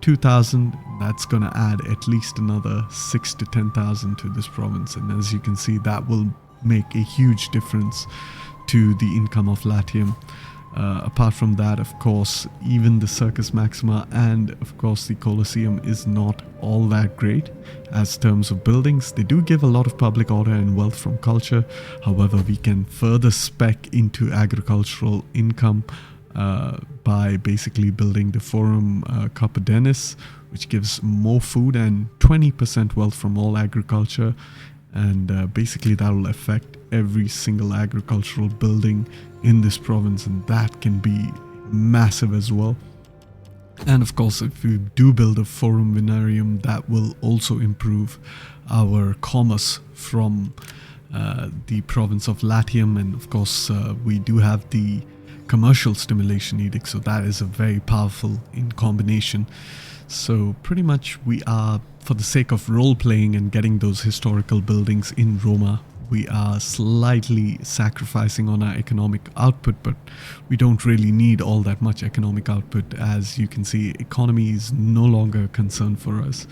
2,000, that's gonna add at least another 6 to 10,000 to this province, and as you can see, that will make a huge difference to the income of Latium. Apart from that, of course, even the Circus Maxima and of course the Colosseum is not all that great as terms of buildings. They do give a lot of public order and wealth from culture. However, we can further spec into agricultural income by basically building the Forum Carpedennis, which gives more food and 20% wealth from all agriculture. and basically that will affect every single agricultural building in this province, and that can be massive as well. And of course, if we do build a forum vinarium, that will also improve our commerce from the province of Latium. And of course, we do have the commercial stimulation edict, so that is a very powerful in combination. So pretty much we are, for the sake of role playing and getting those historical buildings in Roma, we are slightly sacrificing on our economic output, but we don't really need all that much economic output. As you can see, economy is no longer a concern for us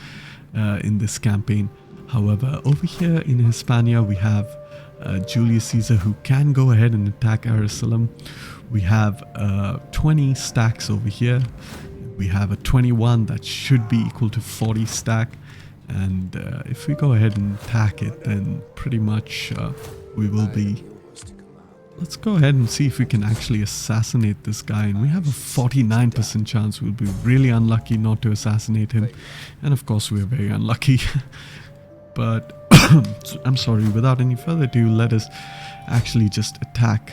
in this campaign. However, over here in Hispania, we have Julius Caesar, who can go ahead and attack Jerusalem. We have 20 stacks over here. We have a 21 that should be equal to 40 stack. And if we go ahead and attack it, then pretty much we will be... Let's go ahead and see if we can actually assassinate this guy. And we have a 49% chance. We'll be really unlucky not to assassinate him. And of course, we're very unlucky. But I'm sorry, without any further ado, let us actually just attack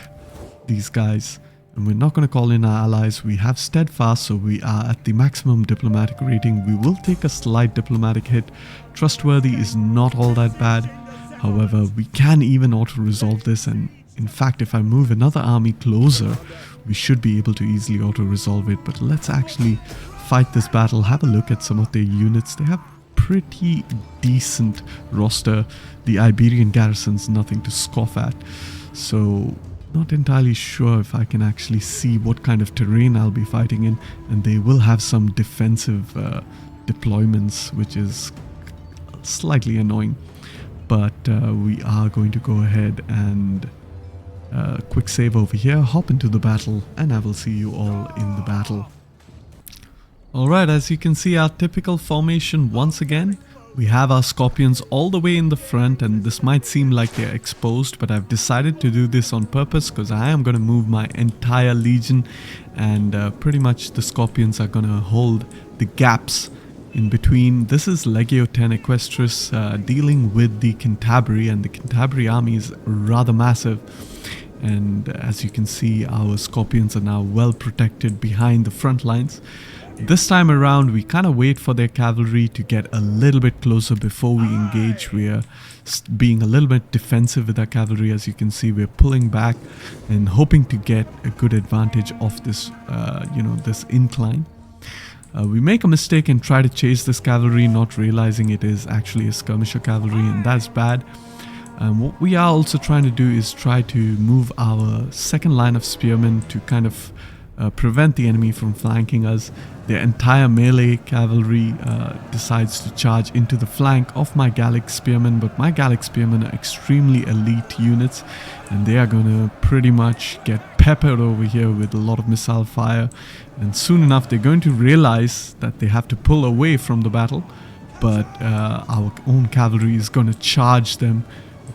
these guys. And we're not going to call in our allies. We have steadfast, so we are at the maximum diplomatic rating. We will take a slight diplomatic hit. Trustworthy is not all that bad. However, we can even auto-resolve this, and in fact, if I move another army closer, we should be able to easily auto-resolve it. But let's actually fight this battle. Have a look at some of their units. They have pretty decent roster. The Iberian garrison's nothing to scoff at. So not entirely sure if I can actually see what kind of terrain I'll be fighting in, and they will have some defensive deployments, which is slightly annoying. But we are going to go ahead and quick save over here, hop into the battle, and I will see you all in the battle. Alright, as you can see, our typical formation once again. We have our scorpions all the way in the front, and this might seem like they're exposed, but I've decided to do this on purpose because I am going to move my entire legion, and pretty much the scorpions are going to hold the gaps in between. This is Legio 10 Equestris dealing with the Cantabri, and the Cantabri army is rather massive. And as you can see, our scorpions are now well protected behind the front lines. This time around, we kind of wait for their cavalry to get a little bit closer before we engage. We are being a little bit defensive with our cavalry. As you can see, we're pulling back and hoping to get a good advantage of this, this incline. We make a mistake and try to chase this cavalry, not realizing it is actually a skirmisher cavalry, and that's bad. What we are also trying to do is try to move our second line of spearmen to kind of prevent the enemy from flanking us. Their entire melee cavalry decides to charge into the flank of my Gallic spearmen, but my Gallic spearmen are extremely elite units, and they are going to pretty much get peppered over here with a lot of missile fire, and soon enough they're going to realize that they have to pull away from the battle, but our own cavalry is going to charge them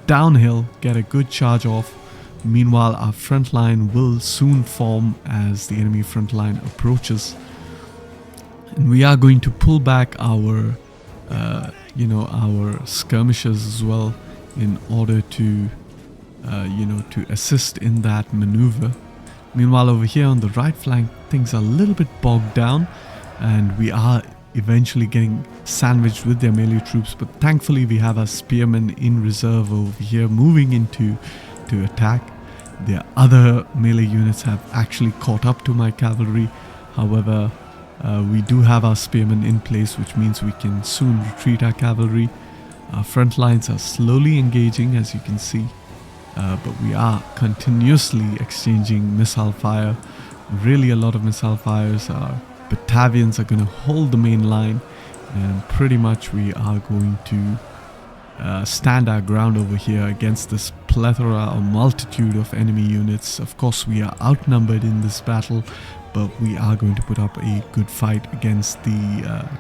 downhill, get a good charge off. Meanwhile, our front line will soon form as the enemy front line approaches, and we are going to pull back our our skirmishers as well in order to to assist in that maneuver. Meanwhile, over here on the right flank, things are a little bit bogged down, and we are eventually getting sandwiched with their melee troops, but thankfully we have our spearmen in reserve over here moving into attack. Their other melee units have actually caught up to my cavalry. However, we do have our spearmen in place, which means we can soon retreat our cavalry. Our front lines are slowly engaging, as you can see, but we are continuously exchanging missile fire. Really a lot of missile fires. Our Batavians are going to hold the main line, and pretty much we are going to stand our ground over here against this plethora or multitude of enemy units. Of course, we are outnumbered in this battle, but we are going to put up a good fight against the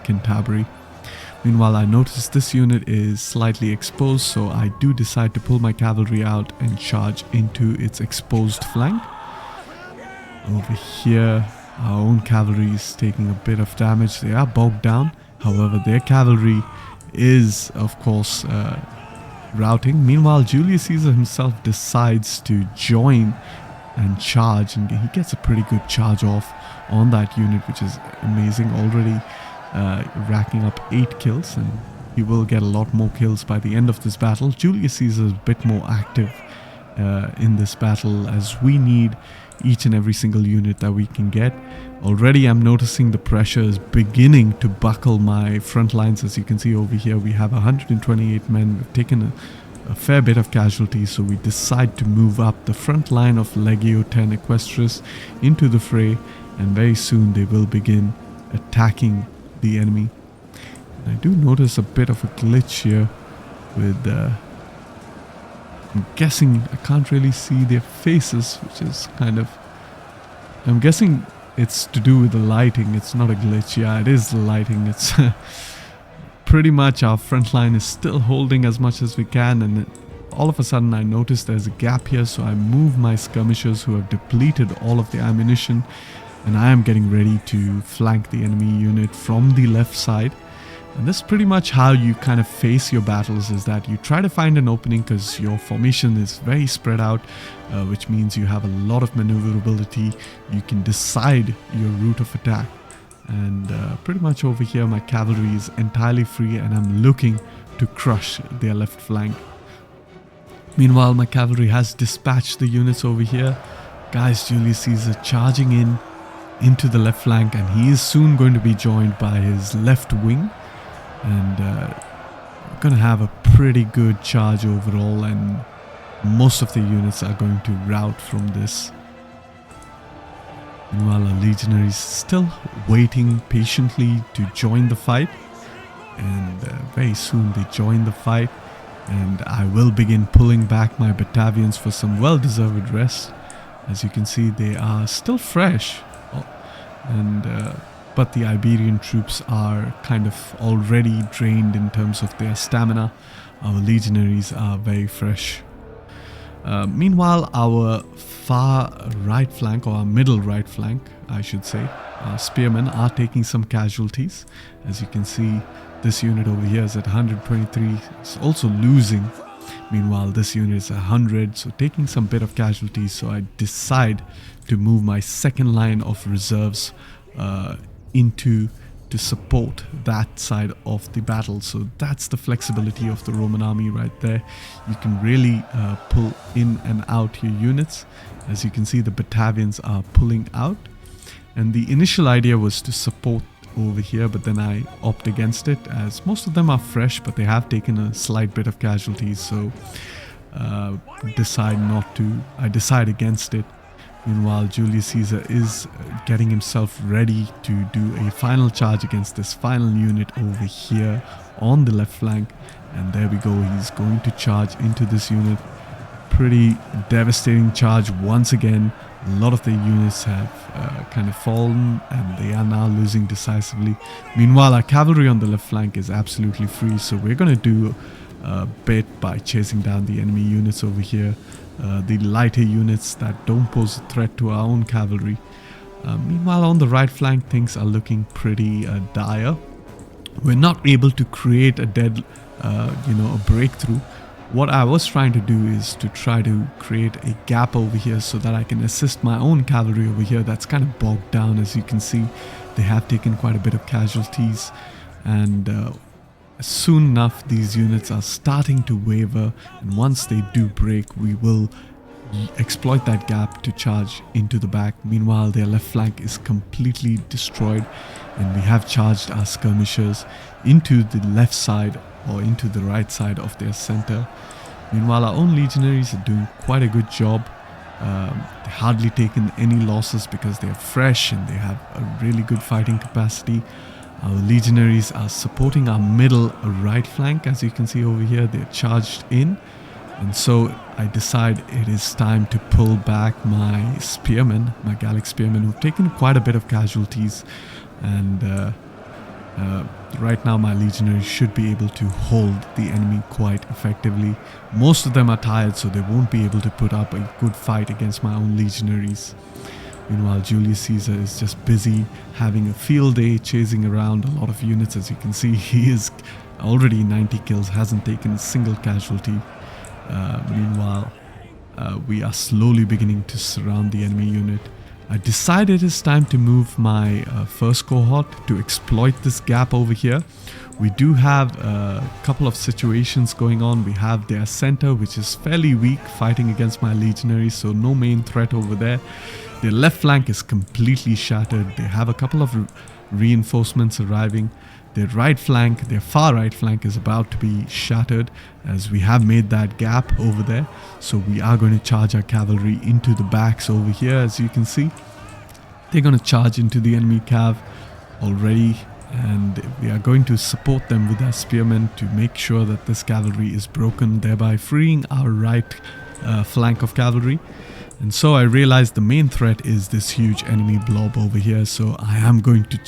Cantabri. Meanwhile, I notice this unit is slightly exposed, so I do decide to pull my cavalry out and charge into its exposed flank. Over here, our own cavalry is taking a bit of damage. They are bogged down. However, their cavalry is, of course, routing. Meanwhile, Julius Caesar himself decides to join and charge, and he gets a pretty good charge off on that unit, which is amazing. Already racking up 8 kills, and he will get a lot more kills by the end of this battle. Julius Caesar is a bit more active in this battle, as we need each and every single unit that we can get. Already I'm noticing the pressure is beginning to buckle my front lines. As you can see over here, we have 128 men. We've taken a fair bit of casualties, so we decide to move up the front line of Legio 10 Equestris into the fray, and very soon they will begin attacking the enemy. And I do notice a bit of a glitch here with I'm guessing I can't really see their faces, which is kind of, I'm guessing it's to do with the lighting. It's not a glitch. Yeah, it is the lighting. It's pretty much our front line is still holding as much as we can, and all of a sudden I notice there's a gap here, so I move my skirmishers who have depleted all of the ammunition, and I am getting ready to flank the enemy unit from the left side. And this is pretty much how you kind of face your battles, is that you try to find an opening because your formation is very spread out, which means you have a lot of maneuverability. You can decide your route of attack. And pretty much over here my cavalry is entirely free, and I'm looking to crush their left flank. Meanwhile, my cavalry has dispatched the units over here. Guys, Julius Caesar charging into the left flank, and he is soon going to be joined by his left wing. And we're going to have a pretty good charge overall, and most of the units are going to rout from this. Meanwhile, our legionaries still waiting patiently to join the fight, and very soon they join the fight, and I will begin pulling back my Batavians for some well-deserved rest. As you can see, they are still fresh, and but the Iberian troops are kind of already drained in terms of their stamina. Our legionaries are very fresh. Meanwhile, our far right flank, or our middle right flank, I should say, our spearmen are taking some casualties. As you can see, this unit over here is at 123, it's also losing. Meanwhile, this unit is 100, so taking some bit of casualties. So I decide to move my second line of reserves to support that side of the battle. So that's the flexibility of the Roman army right there. You can really pull in and out your units. As you can see, the Batavians are pulling out, and the initial idea was to support over here, but then I opt against it, as most of them are fresh, but they have taken a slight bit of casualties. So I decide against it. Meanwhile, Julius Caesar is getting himself ready to do a final charge against this final unit over here on the left flank. And there we go, he's going to charge into this unit. Pretty devastating charge once again. A lot of the units have kind of fallen, and they are now losing decisively. Meanwhile, our cavalry on the left flank is absolutely free, so we're going to do a bit by chasing down the enemy units over here. The lighter units that don't pose a threat to our own cavalry. Meanwhile, on the right flank, things are looking pretty dire. We're not able to create a a breakthrough. What I was trying to do is to try to create a gap over here so that I can assist my own cavalry over here. That's kind of bogged down. As you can see, they have taken quite a bit of casualties, and soon enough these units are starting to waver, and once they do break, we will exploit that gap to charge into the back. Meanwhile, their left flank is completely destroyed, and we have charged our skirmishers into the left side or into the right side of their center. Meanwhile, our own legionaries are doing quite a good job. They hardly taken any losses because they are fresh and they have a really good fighting capacity. Our legionaries are supporting our middle right flank. As you can see over here, they're charged in, and so I decide it is time to pull back my spearmen, my Gallic spearmen, who've taken quite a bit of casualties, and right now my legionaries should be able to hold the enemy quite effectively. Most of them are tired, so they won't be able to put up a good fight against my own legionaries. Meanwhile, Julius Caesar is just busy having a field day, chasing around a lot of units. As you can see, he is already 90 kills, hasn't taken a single casualty. Meanwhile, we are slowly beginning to surround the enemy unit. I decided it's time to move my first cohort to exploit this gap over here. We do have a couple of situations going on. We have their center, which is fairly weak, fighting against my legionaries, so no main threat over there. Their left flank is completely shattered. They have a couple of reinforcements arriving. Their right flank, their far right flank, is about to be shattered, as we have made that gap over there. So we are going to charge our cavalry into the backs over here. As you can see, they're going to charge into the enemy cav already, and we are going to support them with our spearmen to make sure that this cavalry is broken, thereby freeing our right flank of cavalry. And so I realized the main threat is this huge enemy blob over here, so I am going to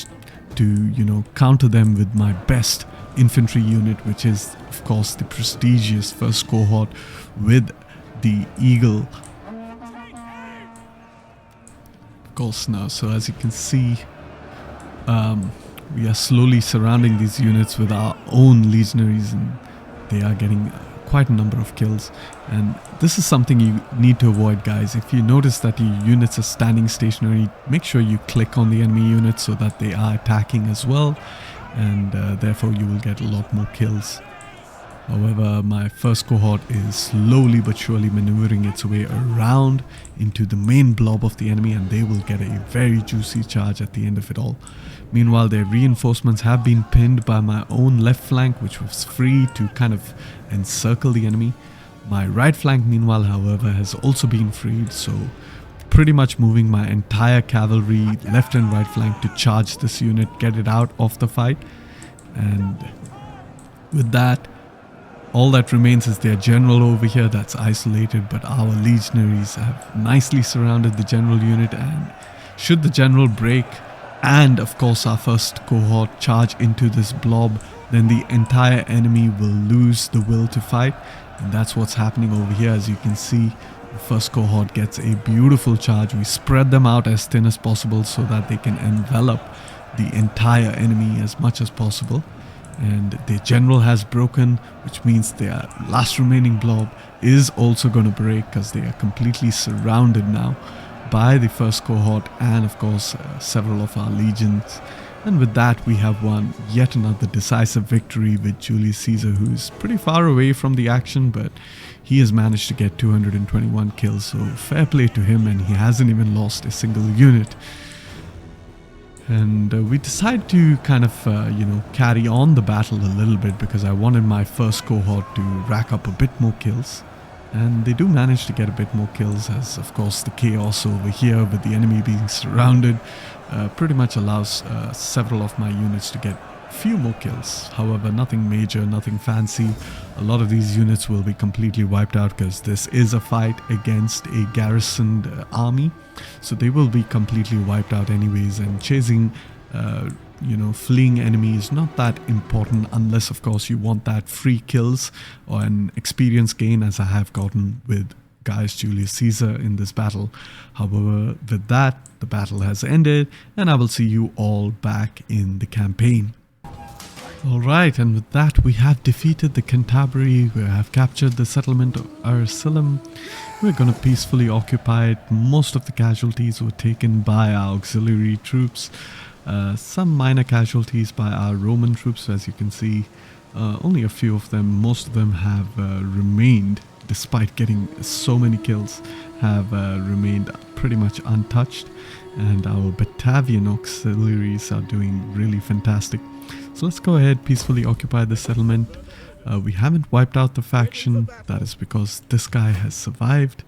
counter them with my best infantry unit, which is of course the prestigious first cohort with the eagle. Of course now, so as you can see, we are slowly surrounding these units with our own legionaries, and they are getting quite a number of kills. And this is something you need to avoid, guys. If you notice that your units are standing stationary, make sure you click on the enemy units so that they are attacking as well, and therefore you will get a lot more kills. However, my first cohort is slowly but surely maneuvering its way around into the main blob of the enemy, and they will get a very juicy charge at the end of it all. Meanwhile, their reinforcements have been pinned by my own left flank, which was free to kind of encircle the enemy. My right flank, meanwhile, however, has also been freed, so pretty much moving my entire cavalry left and right flank to charge this unit, get it out of the fight. And with that, all that remains is their general over here that's isolated, but our legionaries have nicely surrounded the general unit, and should the general break and of course our first cohort charge into this blob, then the entire enemy will lose the will to fight. And that's what's happening over here. As you can see, the first cohort gets a beautiful charge. We spread them out as thin as possible so that they can envelop the entire enemy as much as possible. And their general has broken, which means their last remaining blob is also going to break, because they are completely surrounded now by the first cohort and of course several of our legions. And with that, we have won yet another decisive victory with Julius Caesar, who is pretty far away from the action, but he has managed to get 221 kills, so fair play to him, and he hasn't even lost a single unit. And we decided to kind of carry on the battle a little bit, because I wanted my first cohort to rack up a bit more kills. And they do manage to get a bit more kills, as of course the chaos over here with the enemy being surrounded pretty much allows several of my units to get a few more kills. However, nothing major, nothing fancy. A lot of these units will be completely wiped out, because this is a fight against a garrisoned army. So they will be completely wiped out anyways, and chasing fleeing enemy is not that important, unless of course you want that free kills or an experience gain, as I have gotten with Gaius Julius Caesar in this battle. However, with that, the battle has ended, and I will see you all back in the campaign. Alright, and with that, we have defeated the Cantabri, we have captured the settlement of Arcillum. We're going to peacefully occupy it. Most of the casualties were taken by our auxiliary troops. Some minor casualties by our Roman troops, as you can see. Only a few of them. Most of them have remained, despite getting so many kills, have remained pretty much untouched. And our Batavian auxiliaries are doing really fantastic. So let's go ahead, peacefully occupy the settlement. We haven't wiped out the faction. That is because this guy has survived.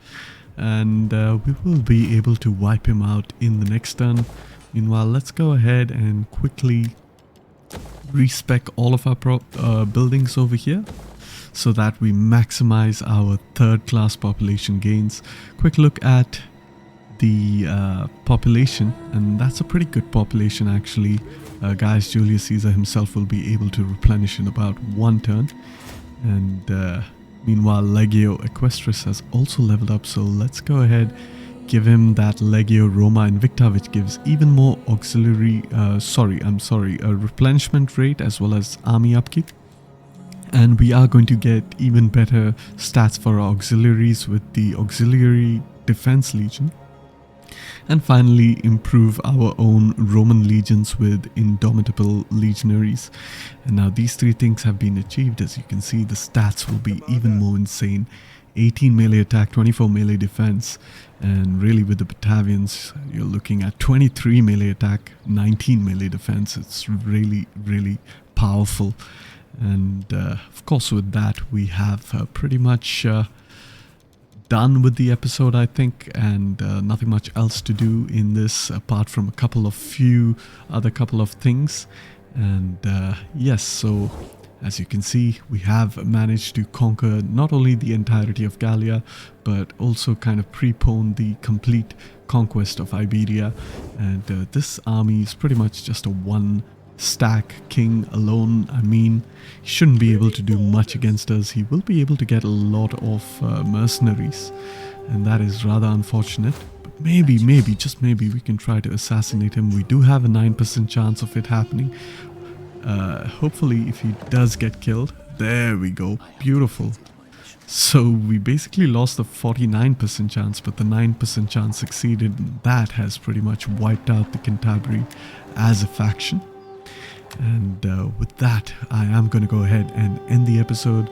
And we will be able to wipe him out in the next turn. Meanwhile, let's go ahead and quickly respec all of our buildings over here, so that we maximize our third class population gains. Quick look at the population, and that's a pretty good population actually. Gaius Julius Caesar himself will be able to replenish in about one turn. And meanwhile, Legio Equestris has also leveled up, so let's go ahead, give him that Legio Roma Invicta, which gives even more auxiliary, replenishment rate as well as army upkeep. And we are going to get even better stats for our auxiliaries with the Auxiliary Defense Legion. And finally, improve our own Roman legions with Indomitable Legionaries. And now these three things have been achieved. As you can see, the stats will be even more insane. 18 melee attack, 24 melee defense, and really with the Batavians, you're looking at 23 melee attack, 19 melee defense. It's really, really powerful. And of course, with that, we have pretty much done with the episode, I think, and nothing much else to do in this apart from a couple of things. And yes, so as you can see, we have managed to conquer not only the entirety of Gallia, but also kind of prepone the complete conquest of Iberia. And this army is pretty much just a one-stack king alone. I mean, he shouldn't be able to do much against us. He will be able to get a lot of mercenaries, and that is rather unfortunate. But maybe, just maybe, we can try to assassinate him. We do have a 9% chance of it happening. Hopefully, if he does get killed, there we go, beautiful. So we basically lost the 49% chance, but the 9% chance succeeded, and that has pretty much wiped out the Cantabri as a faction. And with that, I am going to go ahead and end the episode.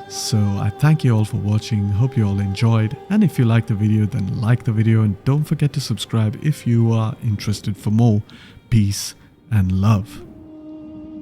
So I thank you all for watching, hope you all enjoyed, and if you liked the video, then like the video, and don't forget to subscribe if you are interested for more. Peace and love.